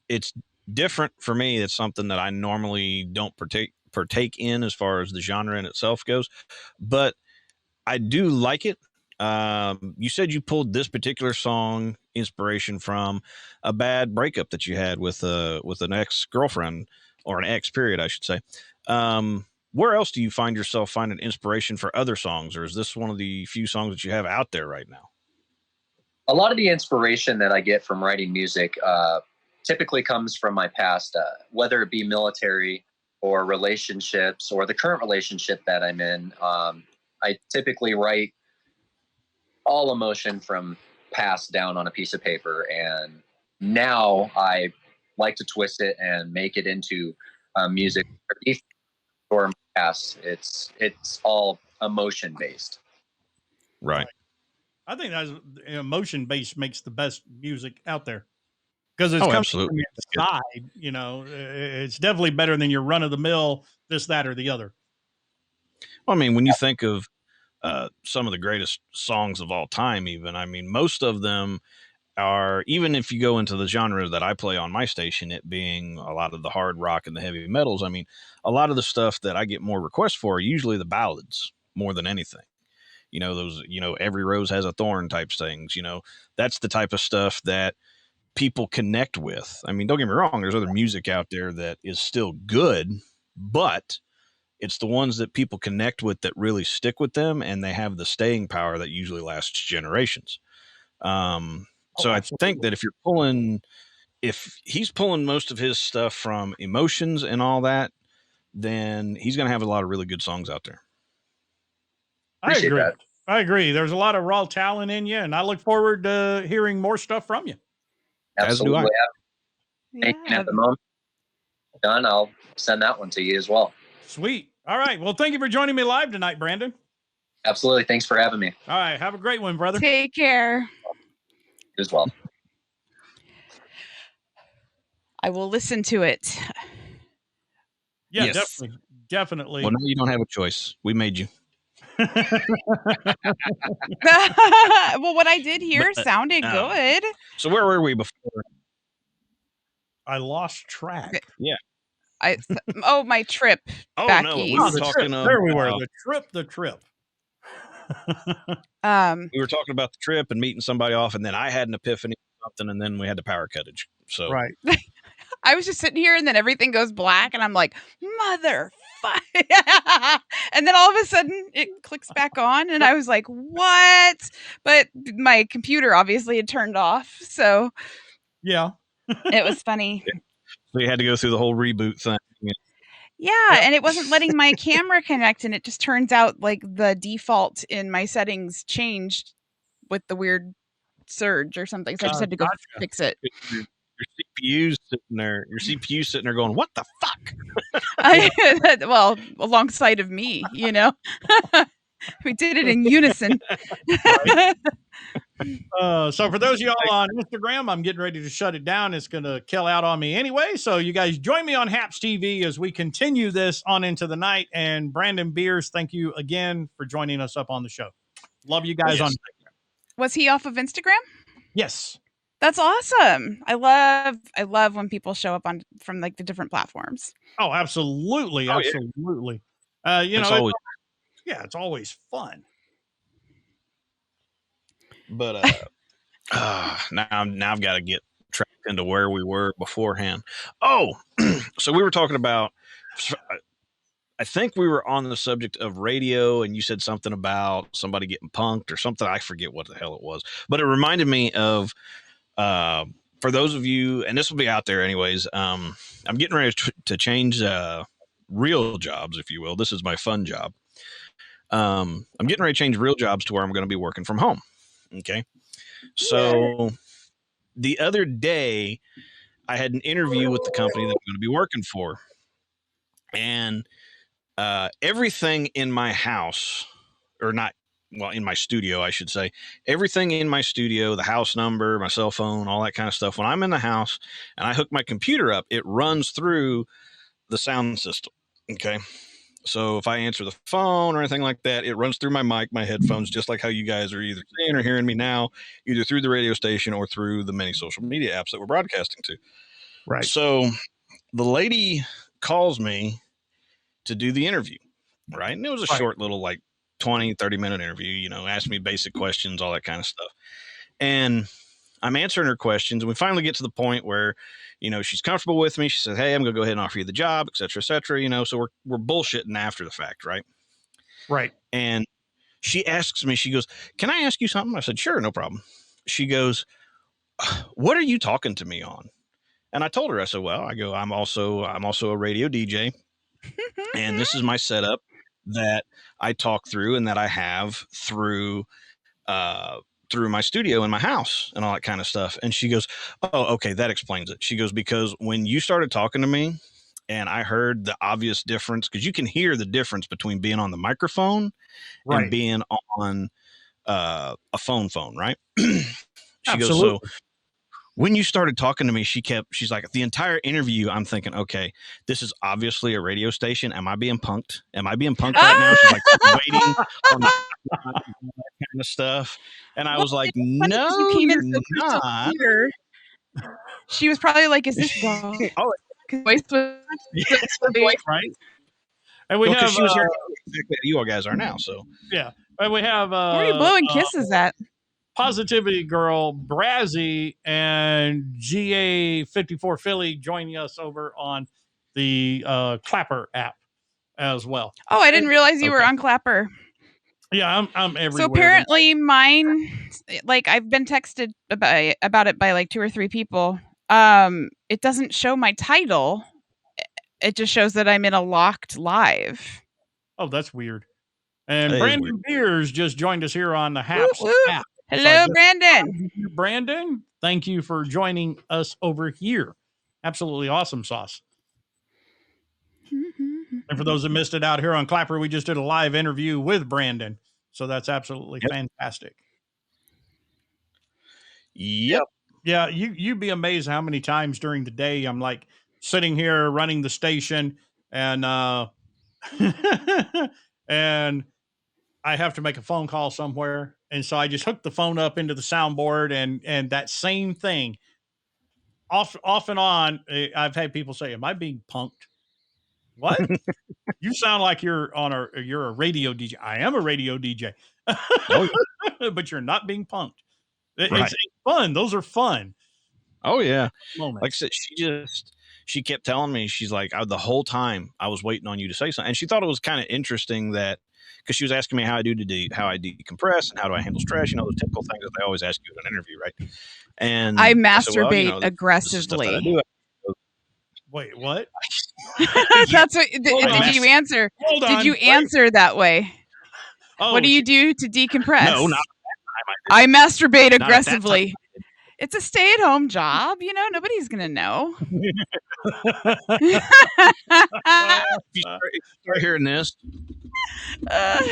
It's different for me. It's something that I normally don't partake in as far as the genre in itself goes, but I do like it. You said you pulled this particular song inspiration from a bad breakup that you had with an ex-girlfriend, or an ex period, I should say. Where else do you find yourself finding inspiration for other songs, or is this one of the few songs that you have out there right now? A lot of the inspiration that I get from writing music typically comes from my past, whether it be military or relationships or the current relationship that I'm in. I typically write all emotion from past down on a piece of paper, and now I like to twist it and make it into music or past. It's all emotion based. Right. I think that's emotion based makes the best music out there, because it's coming absolutely from inside. You know, it's definitely better than your run of the mill this, that, or the other. Well, I mean, when you think of some of the greatest songs of all time, even, I mean, most of them are, even if you go into the genre that I play on my station, it being a lot of the hard rock and the heavy metals, I mean, a lot of the stuff that I get more requests for are usually the ballads more than anything. You know, those, every rose has a thorn type things, that's the type of stuff that people connect with. I mean, don't get me wrong, there's other music out there that is still good, but it's the ones that people connect with that really stick with them, and they have the staying power that usually lasts generations. So I think that if he's pulling most of his stuff from emotions and all that, then he's going to have a lot of really good songs out there. I agree. I agree. There's a lot of raw talent in you, and I look forward to hearing more stuff from you. Absolutely. As do I. Yeah. At the moment, done. I'll send that one to you as well. Sweet. All right. Well, thank you for joining me live tonight, Brandon. Absolutely. Thanks for having me. All right. Have a great one, brother. Take care. You as well. I will listen to it. Yeah, yes. Definitely. Well, now you don't have a choice. We made you. Well, what I did hear sounded good. So where were we before? I lost track. Yeah. My trip. Oh, back no. east. We were talking there we were. The trip. We were talking about the trip and meeting somebody off, and then I had an epiphany or something, and then we had the power cutage. So right. I was just sitting here, and then everything goes black, and I'm like, motherfucker. And then all of a sudden it clicks back on, and I was like, what? But my computer obviously had turned off. So yeah, it was funny. Yeah. So you had to go through the whole reboot thing. Yeah, and it wasn't letting my camera connect, and it just turns out like the default in my settings changed with the weird surge or something. So I just had to go fix it. Your CPU sitting there going, what the fuck? Well, alongside of me, we did it in unison. So for those of y'all on Instagram, I'm getting ready to shut it down. It's going to kill out on me anyway. So you guys join me on Haps TV as we continue this on into the night. And Brandon Beers, thank you again for joining us up on the show. Love you guys on Instagram. Was he off of Instagram? Yes. That's awesome. I love when people show up from like the different platforms. Oh, absolutely. Oh, absolutely. Yeah. It's always fun. But now I've got to get tracked into where we were beforehand. Oh, so we were talking about, I think we were on the subject of radio, and you said something about somebody getting punked or something. I forget what the hell it was, but it reminded me of, for those of you, and this will be out there anyways, I'm getting ready to change real jobs, if you will. This is my fun job. I'm getting ready to change real jobs to where I'm going to be working from home. Okay. So the other day I had an interview with the company that I'm going to be working for, and everything in my house, or not well, in my studio, I should say, everything in my studio, the house number, my cell phone, all that kind of stuff. When I'm in the house and I hook my computer up, it runs through the sound system. Okay. So if I answer the phone or anything like that, it runs through my mic, my headphones, just like how you guys are either seeing or hearing me now, either through the radio station or through the many social media apps that we're broadcasting to. Right. So the lady calls me to do the interview, right? And it was a short little, like 20, 30-minute interview, you know, asked me basic questions, all that kind of stuff. And I'm answering her questions, and we finally get to the point where, you know, she's comfortable with me. She says, "Hey, I'm going to go ahead and offer you the job, et cetera, you know." So we're bullshitting after the fact, right? Right. And she asks me, she goes, "Can I ask you something?" I said, "Sure, no problem." She goes, "What are you talking to me on?" And I told her, I said, "Well, I'm also a radio DJ, and this is my setup that I talk through and that I have through my studio in my house and all that kind of stuff." And she goes, "Oh, okay, that explains it." She goes, "Because when you started talking to me and I heard the obvious difference, because you can hear the difference between being on the microphone and being on a phone, right?" She goes, "So when you started talking to me, she's like, the entire interview, I'm thinking, okay, this is obviously a radio station. Am I being punked? Am I being punked right now?" She's like waiting on that kind of stuff. And I was like, "No, you came in you're so crystal not." clear. She was probably like, "Is this wrong?" Voice was right. And we have she was here exactly you all guys are now. So yeah, and we have where are you blowing kisses at? Positivity Girl Brazzy and GA54 Philly joining us over on the Clapper app as well. Oh, I didn't realize you were on Clapper. Yeah, I'm everywhere. So apparently mine, like, I've been texted about it by like 2 or 3 people. It doesn't show my title. It just shows that I'm in a locked live. Oh, that's weird. And Brandon Beers just joined us here on the Haps app. Hello, Brandon. Brandon, thank you for joining us over here. Absolutely awesome sauce. And for those that missed it out here on Clapper, we just did a live interview with Brandon. So that's absolutely fantastic. Yep. Yeah, you'd be amazed how many times during the day I'm like sitting here running the station and and I have to make a phone call somewhere. And so I just hook the phone up into the soundboard and that same thing off and on. I've had people say, "Am I being punked?" What? You sound like you're a radio DJ. I am a radio DJ, but you're not being punked. It's fun. Those are fun. Oh yeah. Moments. Like I said, she kept telling me, she's like, the whole time I was waiting on you to say something. And she thought it was kind of interesting that, because she was asking me how I decompress and how do I handle stress, you know, those typical things that they always ask you in an interview, right? And I masturbate aggressively. Wait, what? That's what did you answer? Did you answer that way? What do you do to decompress? No, not I masturbate aggressively. It's a stay-at-home job, you know. Nobody's gonna know. You start hearing this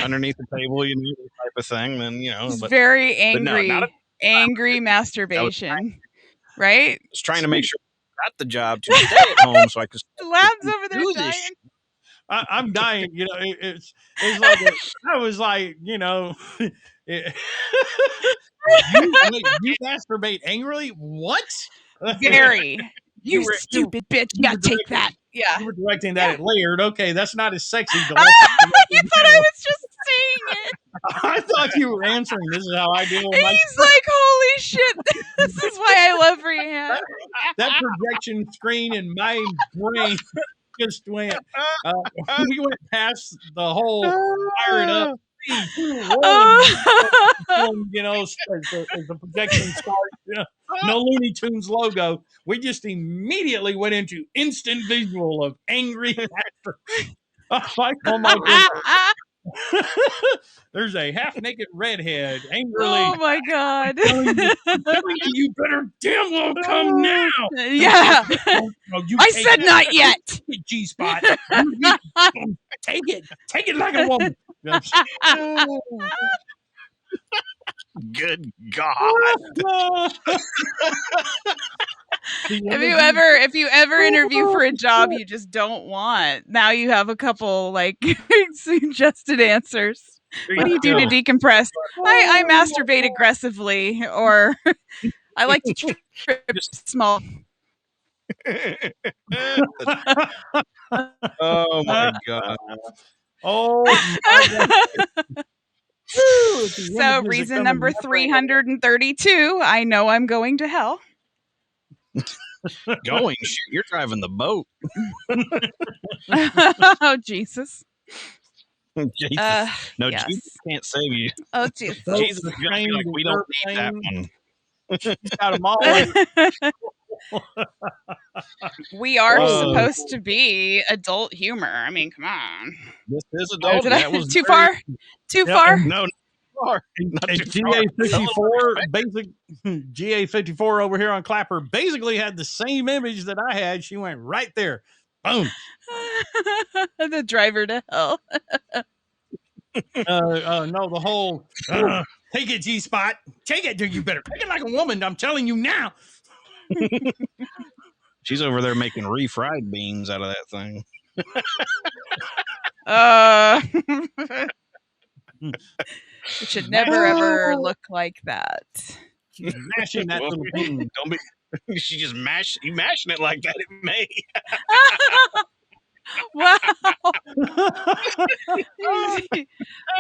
underneath the table, you know, type of thing. Then you know, it's very angry, angry masturbation, right? I was trying to make sure I got the job to stay at home so I could. The lab's over there dying. I'm dying. You know, it's like I was like, you know. You masturbate angrily? What? Very. You stupid bitch. You gotta take that. Yeah. You were directing that at Layered. Okay, that's not as sexy. You thought I was just saying it. I thought you were answering. This is how I deal with my. He's like, holy shit. This is why I love Rehab. That projection screen in my brain just went. We went past the whole fire it up. 3, 2, 1, you know, as the projection starts, you know, no Looney Tunes logo. We just immediately went into instant visual of angry actor. Oh my goodness. There's a half-naked redhead angrily. Oh my god! telling you better damn well come now. Yeah, I said not yet. G-spot. Take it like a woman. Good God. If you ever interview for a job you just don't want, now you have a couple like suggested answers. What do you do to decompress? I masturbate aggressively, or I like to trip small. Oh my God. Oh. So reason number 332, I know I'm going to hell. Going? Shit, you're driving the boat. Oh, Jesus. Jesus. No, yes. Jesus can't save you. Oh, Jesus. Jesus is gonna be like, we don't need that one. Got them all. We are supposed to be adult humor. I mean, come on. This is adult. That was too far? Too far? No, not too far. GA54 GA54 over here on Clapper basically had the same image that I had. She went right there. Boom. The driver to hell. No, the whole take it, G-Spot. Take it, dude. You better take it like a woman. I'm telling you now. She's over there making refried beans out of that thing. It should never ever look like that. She's mashing that little bean. Don't be. She just you mashing it like that. It may. Wow.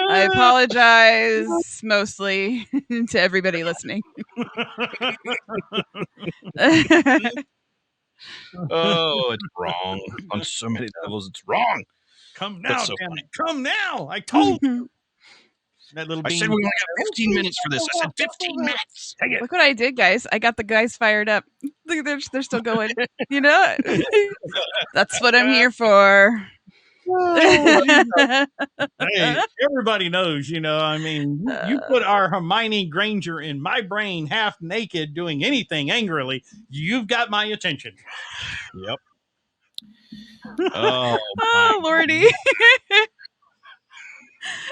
I apologize mostly to everybody listening. Oh, it's wrong on so many levels. It's wrong. Come now, so damn it. Come now. I told you. That little bean. I said we only got 15 minutes for this. I said 15 minutes. Look what I did, guys. I got the guys fired up. Look, they're still going. You know, that's what I'm here for. Hey, everybody knows, you know, I mean, you put our Hermione Granger in my brain half naked doing anything angrily, you've got my attention. Yep. Oh, Lordy.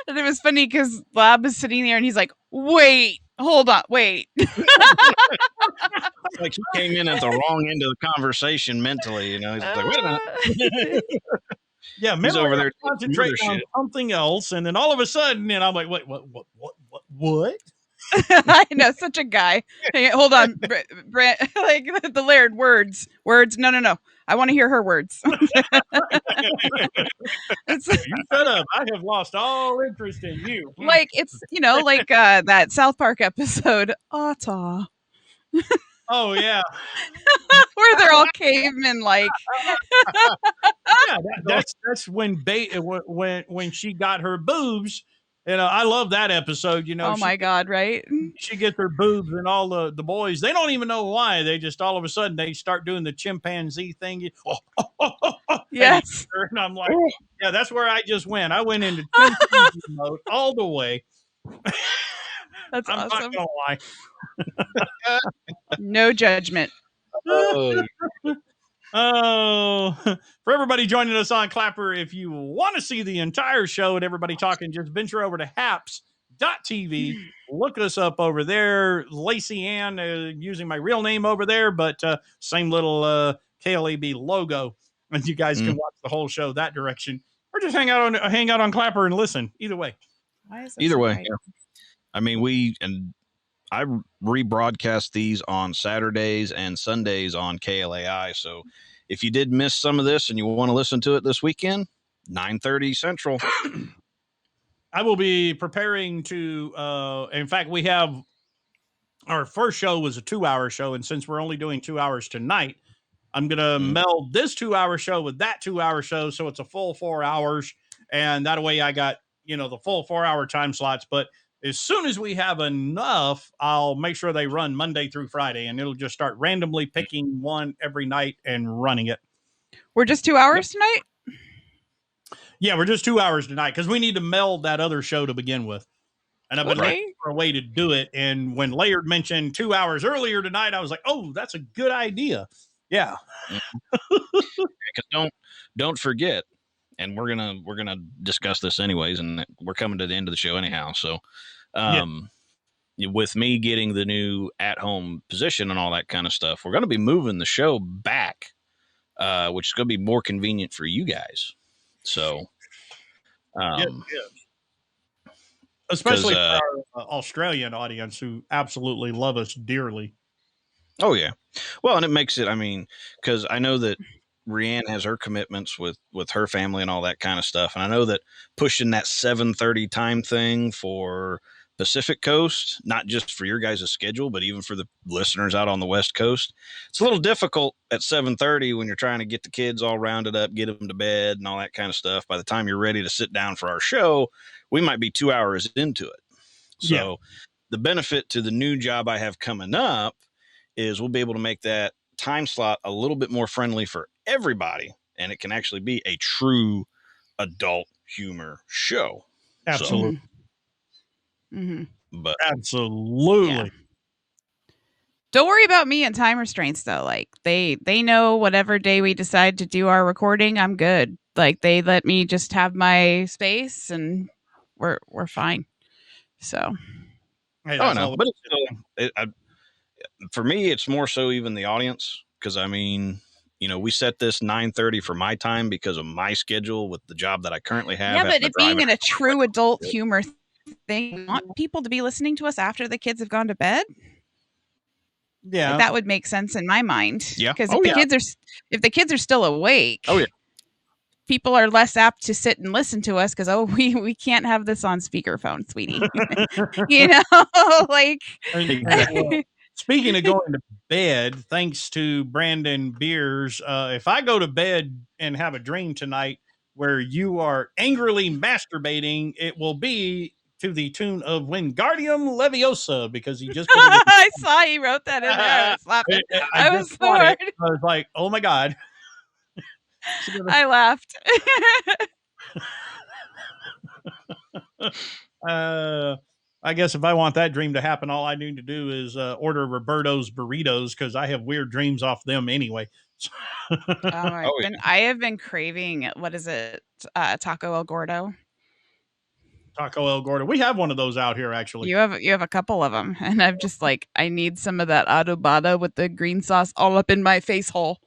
And it was funny because Lab is sitting there and he's like, wait, hold on, wait. Like he came in at the wrong end of the conversation mentally, you know. He's like, wait a minute. Yeah, he's over there concentrating on something else, and then all of a sudden, and I'm like, wait, what? I know, such a guy. Hey, hold on, Brent, like the layered words. No. I want to hear her words. You shut up. I have lost all interest in you. Like it's, you know, like that South Park episode, Aw. Oh yeah, where they're all cavemen, like. Yeah, that's when when she got her boobs. You know, I love that episode. You know, oh my God, right? She gets her boobs, and all the boys, they don't even know why. They just all of a sudden they start doing the chimpanzee thing. Yes, and I'm like, yeah, that's where I just went. I went into chimpanzee mode all the way. That's I'm awesome. not gonna lie. No judgment. Oh, for everybody joining us on Clapper, if you want to see the entire show and everybody talking, just venture over to haps.tv. Look us up over there. Lacey Ann, using my real name over there, but same little KLAB logo. And you guys can watch the whole show that direction. Or just hang out on Clapper and listen. Either way. Either way, yeah. I mean, I rebroadcast these on Saturdays and Sundays on KLAI. So if you did miss some of this and you want to listen to it this weekend, 9:30 Central. I will be preparing to, in fact, we have our first show was a 2-hour show. And since we're only doing 2 hours tonight, I'm going to meld this 2-hour show with that 2-hour show. So it's a full 4 hours. And that way I got, you know, the full 4-hour time slots. But as soon as we have enough, I'll make sure they run Monday through Friday, and it'll just start randomly picking one every night and running it. We're just 2 hours tonight? Yeah, we're just 2 hours tonight because we need to meld that other show to begin with. And I've been looking for a way to do it. And when Laird mentioned 2 hours earlier tonight, I was like, oh, that's a good idea. Yeah. Because don't forget, and we're gonna discuss this anyways, and we're coming to the end of the show anyhow. So, with me getting the new at-home position and all that kind of stuff, we're going to be moving the show back, which is going to be more convenient for you guys. So, yes. Especially for our Australian audience who absolutely love us dearly. Oh yeah. Well, and it makes it, I mean, because I know that Rianne has her commitments with her family and all that kind of stuff. And I know that pushing that 7:30 time thing for Pacific Coast, not just for your guys' schedule, but even for the listeners out on the West Coast, it's a little difficult at 7:30 when you're trying to get the kids all rounded up, get them to bed and all that kind of stuff. By the time you're ready to sit down for our show, we might be 2 hours into it. So the benefit to the new job I have coming up is we'll be able to make that time slot a little bit more friendly for everybody, and it can actually be a true adult humor show. Absolutely. So, but absolutely. Yeah. Don't worry about me and time restraints though. Like they know whatever day we decide to do our recording, I'm good. Like they let me just have my space and we're fine. So hey, oh no, but it's still, for me, it's more so even the audience, because I mean, you know, we set this 9:30 for my time because of my schedule with the job that I currently have. Yeah, but it being in a true adult humor thing, we want people to be listening to us after the kids have gone to bed. Yeah, like, that would make sense in my mind. Yeah, because if the kids are still awake, people are less apt to sit and listen to us because we can't have this on speakerphone, sweetie. You know, like. Well, speaking of going to bed, thanks to Brandon Beers, if I go to bed and have a dream tonight where you are angrily masturbating, it will be to the tune of Wingardium Leviosa, because he just put it I saw he wrote that in there. I was laughing. I was bored. I was like, oh my God. I laughed. I guess if I want that dream to happen, all I need to do is order Roberto's burritos, because I have weird dreams off them anyway. I have been craving, what is it? Taco El Gordo. Taco El Gordo. We have one of those out here, actually. You have a couple of them, and I'm just like, I need some of that adobada with the green sauce all up in my face hole.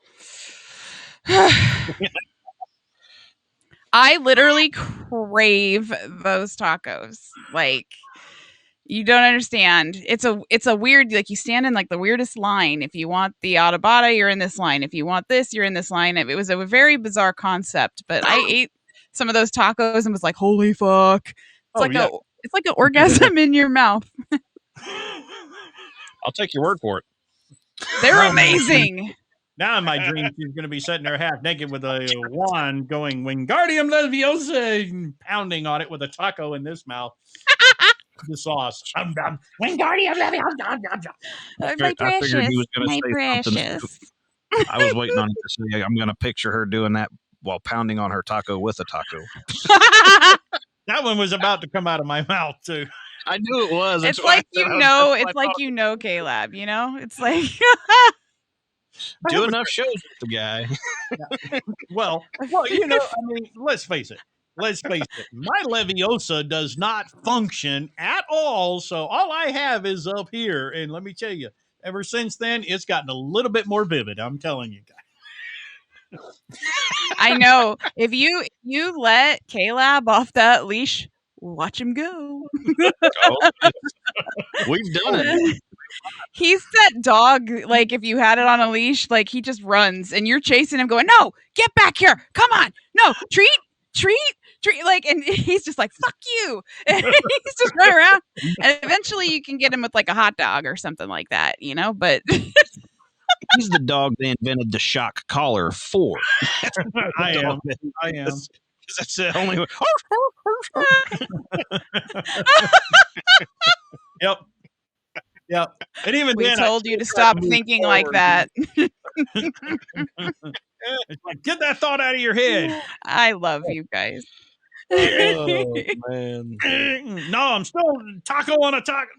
I literally crave those tacos. Like, you don't understand. It's a weird, like, you stand in like the weirdest line. If you want the adobada, you're in this line. If you want this, you're in this line. It was a very bizarre concept, but I ate some of those tacos and was like, holy fuck. It's like an orgasm in your mouth. I'll take your word for it. They're amazing. Now in my dream, she's going to be sitting there half naked with a wand going Wingardium Leviosa and pounding on it with a taco in this mouth. The sauce. Wingardium Leviosa. My precious. My precious. I was waiting on him to say, I'm going to picture her doing that while pounding on her taco with a taco. That one was about to come out of my mouth too. I knew it was. It's like you know, K-Lab, you know? It's like do enough shows with the guy. Well, you know, I mean, let's face it. My Leviosa does not function at all. So all I have is up here. And let me tell you, ever since then, it's gotten a little bit more vivid. I'm telling you guys. I know. If you let K-Lab off that leash, watch him go. We've done it. He's that dog, like, if you had it on a leash, like, he just runs and you're chasing him going, no, get back here. Come on. No, treat. Like, and he's just like, fuck you. And he's just running around. And eventually you can get him with like a hot dog or something like that, you know, but he's the dog they invented the shock collar for. I am. That's the only way. Yep. And even we then, told you to stop thinking like that. It's like, get that thought out of your head. I love you guys. Oh, man. No, I'm still taco on a taco.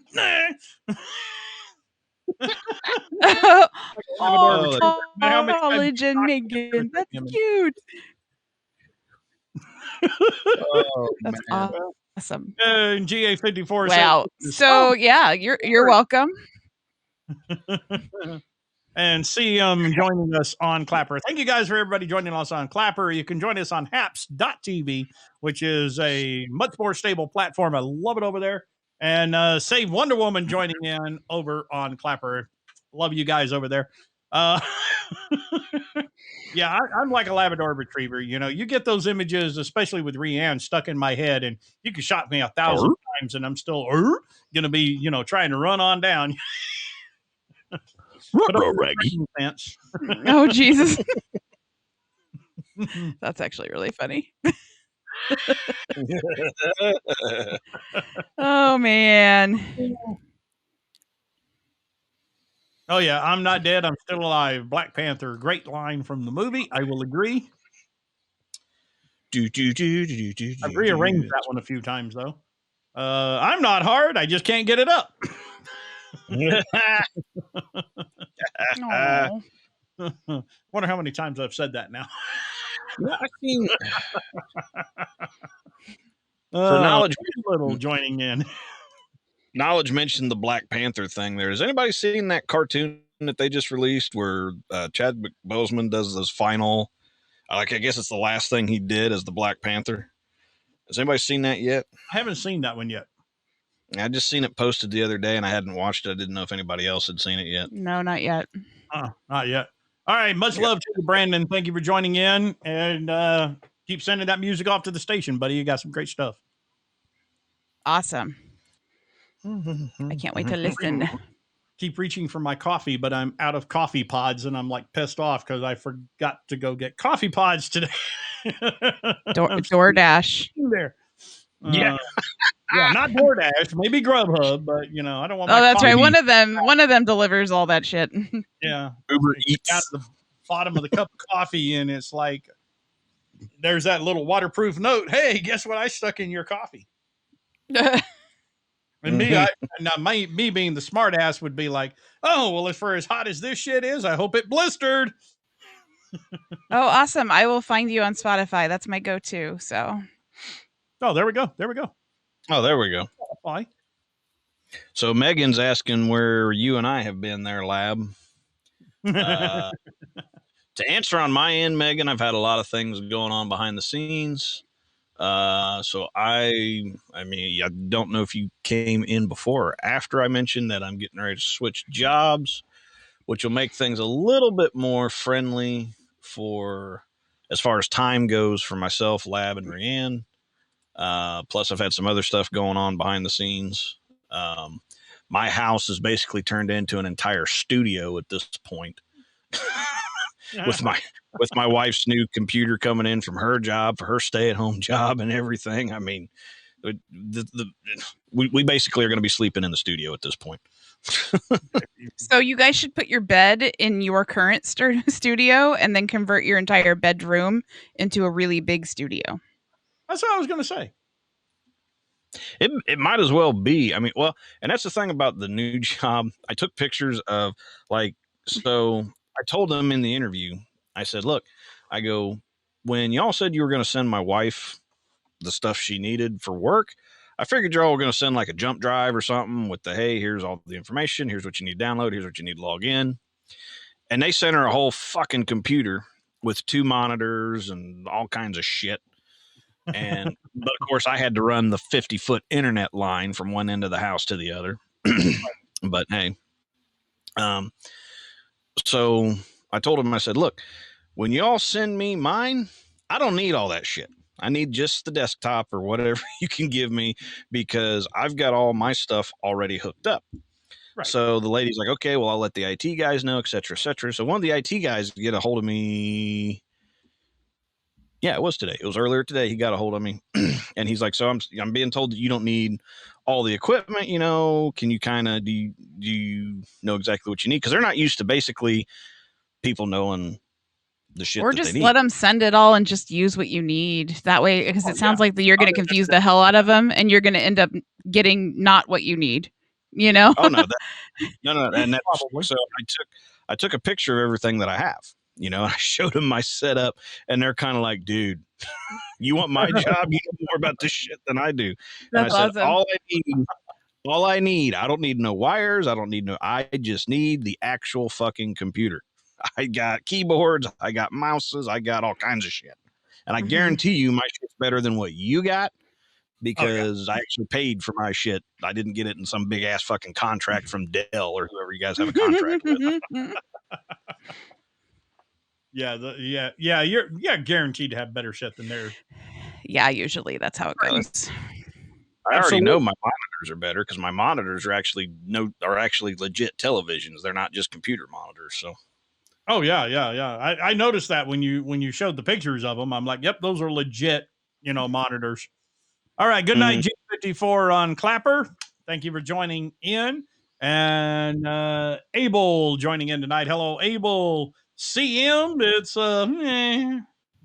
College and Megan. That's cute. Oh, That's man. awesome. Awesome. GA54. Wow. So yeah, you're welcome. And CM joining us on Clapper. Thank you guys for everybody joining us on Clapper. You can join us on haps.tv, which is a much more stable platform. I love it over there. And Save Wonder Woman joining in over on Clapper. Love you guys over there. Yeah, I'm like a Labrador retriever. You know, you get those images, especially with Rianne, stuck in my head, and you can shot me 1,000 times, and I'm still going to be, trying to run on down. Oh, Jesus. That's actually really funny. Oh, man. Oh, yeah. I'm not dead. I'm still alive. Black Panther. Great line from the movie. I will agree. I've rearranged that one a few times, though. I'm not hard. I just can't get it up. Wonder how many times I've said that now. Yeah, I mean, for knowledge, little joining in. Knowledge mentioned the Black Panther thing there. Has anybody seen that cartoon that they just released where Chadwick Boseman does this final, I guess it's the last thing he did as the Black Panther? Has anybody seen that yet? I haven't seen that one yet. I just seen it posted the other day and I hadn't watched it. I didn't know if anybody else had seen it yet. No, not yet. Not yet. All right. Much love to you, Brandon. Thank you for joining in, and keep sending that music off to the station, buddy. You got some great stuff. Awesome. I can't wait to listen. Keep reaching for my coffee, but I'm out of coffee pods, and I'm like pissed off because I forgot to go get coffee pods today. DoorDash. There. Yeah, not DoorDash, maybe Grubhub, but I don't want. Oh, that's right. One of them delivers all that shit. Yeah, Uber Eats. Out of the bottom of the cup of coffee, and it's like there's that little waterproof note. Hey, guess what I stuck in your coffee? And me being the smart ass would be like, oh, well, if for as hot as this shit is, I hope it blistered. Oh, awesome. I will find you on Spotify. That's my go-to. So. Oh, there we go. Oh, there we go. Spotify. So Megan's asking where you and I have been there, Lab. To answer on my end, Megan, I've had a lot of things going on behind the scenes. So I don't know if you came in before or after I mentioned that I'm getting ready to switch jobs, which will make things a little bit more friendly for as far as time goes for myself, Lab, and Rianne. Plus I've had some other stuff going on behind the scenes. My house is basically turned into an entire studio at this point. with my wife's new computer coming in from her job for her stay-at-home job and everything. I mean, we basically are going to be sleeping in the studio at this point. So you guys should put your bed in your current studio and then convert your entire bedroom into a really big studio. That's what I was going to say. It might as well be. I mean, well, and that's the thing about the new job. I took pictures of so I told them in the interview, I said, look, I go, when y'all said you were going to send my wife the stuff she needed for work, I figured y'all were going to send like a jump drive or something with hey, here's all the information. Here's what you need to download. Here's what you need to log in. And they sent her a whole fucking computer with 2 monitors and all kinds of shit. But of course I had to run the 50-foot internet line from one end of the house to the other. But hey, so I told him, I said, look, when y'all send me mine, I don't need all that shit. I need just the desktop or whatever you can give me because I've got all my stuff already hooked up. Right. So the lady's like, okay, well, I'll let the IT guys know, et cetera, et cetera. So one of the IT guys get a hold of me. Yeah, it was today. It was earlier today. He got a hold of me and he's like, so I'm being told that you don't need all the equipment, can you kind of, do you know exactly what you need? Cause they're not used to basically people knowing the shit. Or just let them send it all and just use what you need that way. Because it sounds like you're going to confuse the hell out of them and you're going to end up getting not what you need, Oh no. And that's probably. So I took a picture of everything that I have. You know, I showed them my setup, and they're kind of like, dude, you want my job? You know more about this shit than I do. And I That's said, awesome. all I need, I don't need no wires. I just need the actual fucking computer. I got keyboards, I got mouses, I got all kinds of shit. And I guarantee you my shit's better than what you got because I actually paid for my shit. I didn't get it in some big ass fucking contract from Dell or whoever you guys have a contract with. You're guaranteed to have better shit than theirs. Yeah, usually that's how it goes. I already know my monitors are better because my monitors are actually legit televisions. They're not just computer monitors. So. Oh yeah. I noticed that when you showed the pictures of them, I'm like, yep, those are legit, monitors. All right, good night, G54 on Clapper. Thank you for joining in, and Abel joining in tonight. Hello, Abel. CM, it's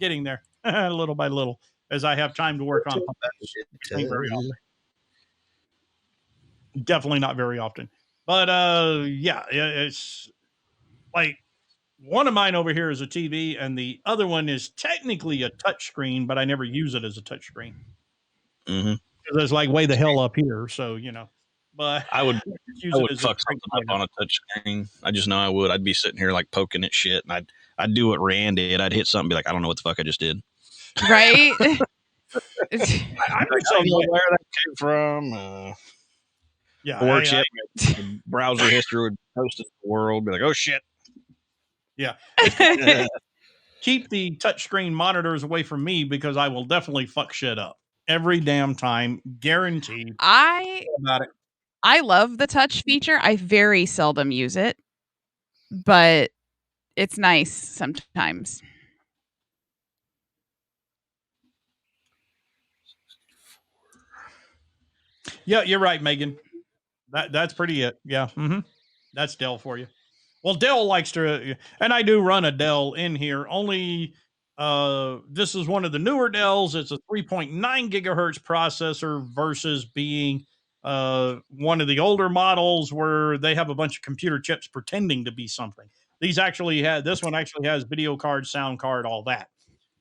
getting there little by little as I have time to work on puppets. Definitely not very often, but it's like one of mine over here is a TV, and the other one is technically a touch screen, but I never use it as a touch screen. Mm-hmm. Because it's like way the hell up here, so But I would use it as fuck something up on a touch screen. I just know I would. I'd be sitting here like poking at shit, and I'd do what Rand did. I'd hit something, and be like, I don't know what the fuck I just did. Right. I'm like, I don't know where that came from. Or shit, browser history would post it to the world. Be like, oh shit. Yeah. Keep the touchscreen monitors away from me because I will definitely fuck shit up every damn time, guaranteed. I love the touch feature. I very seldom use it, but it's nice sometimes. Yeah, you're right, Megan. That's pretty it. Yeah. Mm-hmm. That's Dell for you. Well, Dell likes to, and I do run a Dell in here. Only this is one of the newer Dells. It's a 3.9 gigahertz processor versus being one of the older models where they have a bunch of computer chips pretending to be something. This one actually has video card, sound card, all that.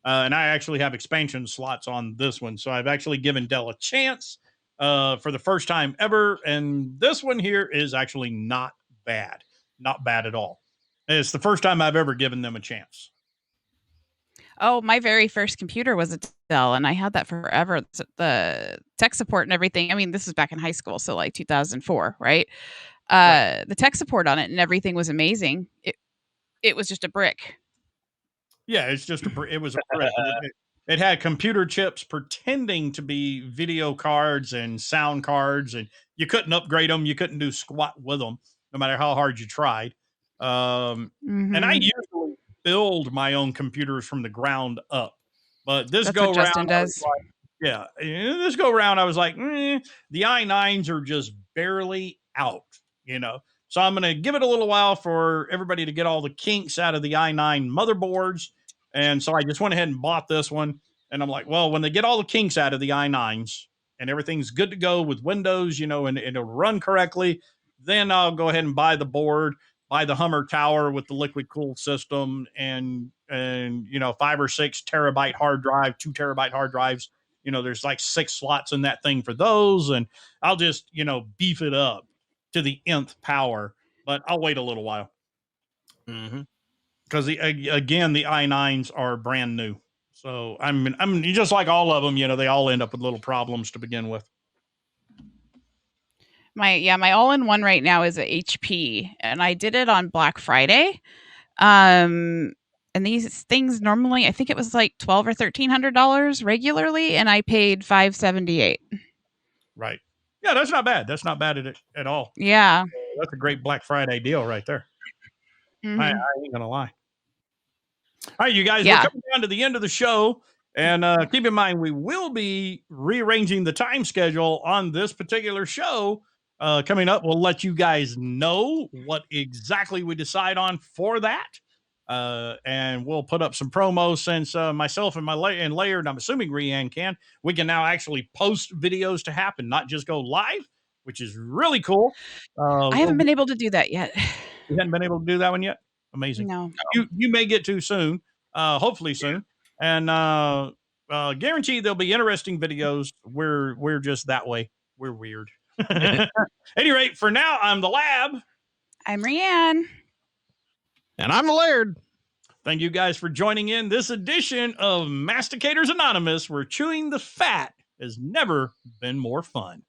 And I actually have expansion slots on this one. So I've actually given Dell a chance for the first time ever. And this one here is actually not bad. Not bad at all. It's the first time I've ever given them a chance. Oh, my very first computer was a Dell, and I had that forever. The tech support and everything. I mean, this is back in high school, so like 2004, right? Right. The tech support on it and everything was amazing. It was just a brick. Yeah, it was a brick. It had computer chips pretending to be video cards and sound cards, and you couldn't upgrade them. You couldn't do squat with them, no matter how hard you tried. And I usually build my own computers from the ground up, but this go round, does. This go round, I was like, the i9s are just barely out, So I'm going to give it a little while for everybody to get all the kinks out of the i9 motherboards. And so I just went ahead and bought this one. And I'm like, well, when they get all the kinks out of the i9s and everything's good to go with Windows, and it'll run correctly, then I'll go ahead and buy the board, buy the Hummer Tower with the liquid cooled system and 5 or 6 terabyte hard drive, 2 terabyte hard drives. There's like 6 slots in that thing for those. And I'll just, beef it up to the nth power, but I'll wait a little while. Because again, the i9s are brand new. So I'm just like all of them, they all end up with little problems to begin with. My all-in-one right now is a HP, and I did it on Black Friday. And these things normally, I think it was like $1,200 or $1,300 regularly, and I paid $578. Right. Yeah, that's not bad. That's not bad at all. Yeah, that's a great Black Friday deal right there. I ain't gonna lie. All right, you guys, we're coming down to the end of the show. And keep in mind, we will be rearranging the time schedule on this particular show. Coming up, we'll let you guys know what exactly we decide on for that. And we'll put up some promos since myself and Laird, I'm assuming Rianne we can now actually post videos to happen, not just go live, which is really cool. I haven't been able to do that yet. You haven't been able to do that one yet? Amazing. No. You may get to soon, hopefully soon, and guarantee there'll be interesting videos. We're just that way. We're weird. At any rate, for now, I'm the Lab. I'm Rianne. And I'm the Laird. Thank you guys for joining in this edition of Masticators Anonymous, where chewing the fat has never been more fun.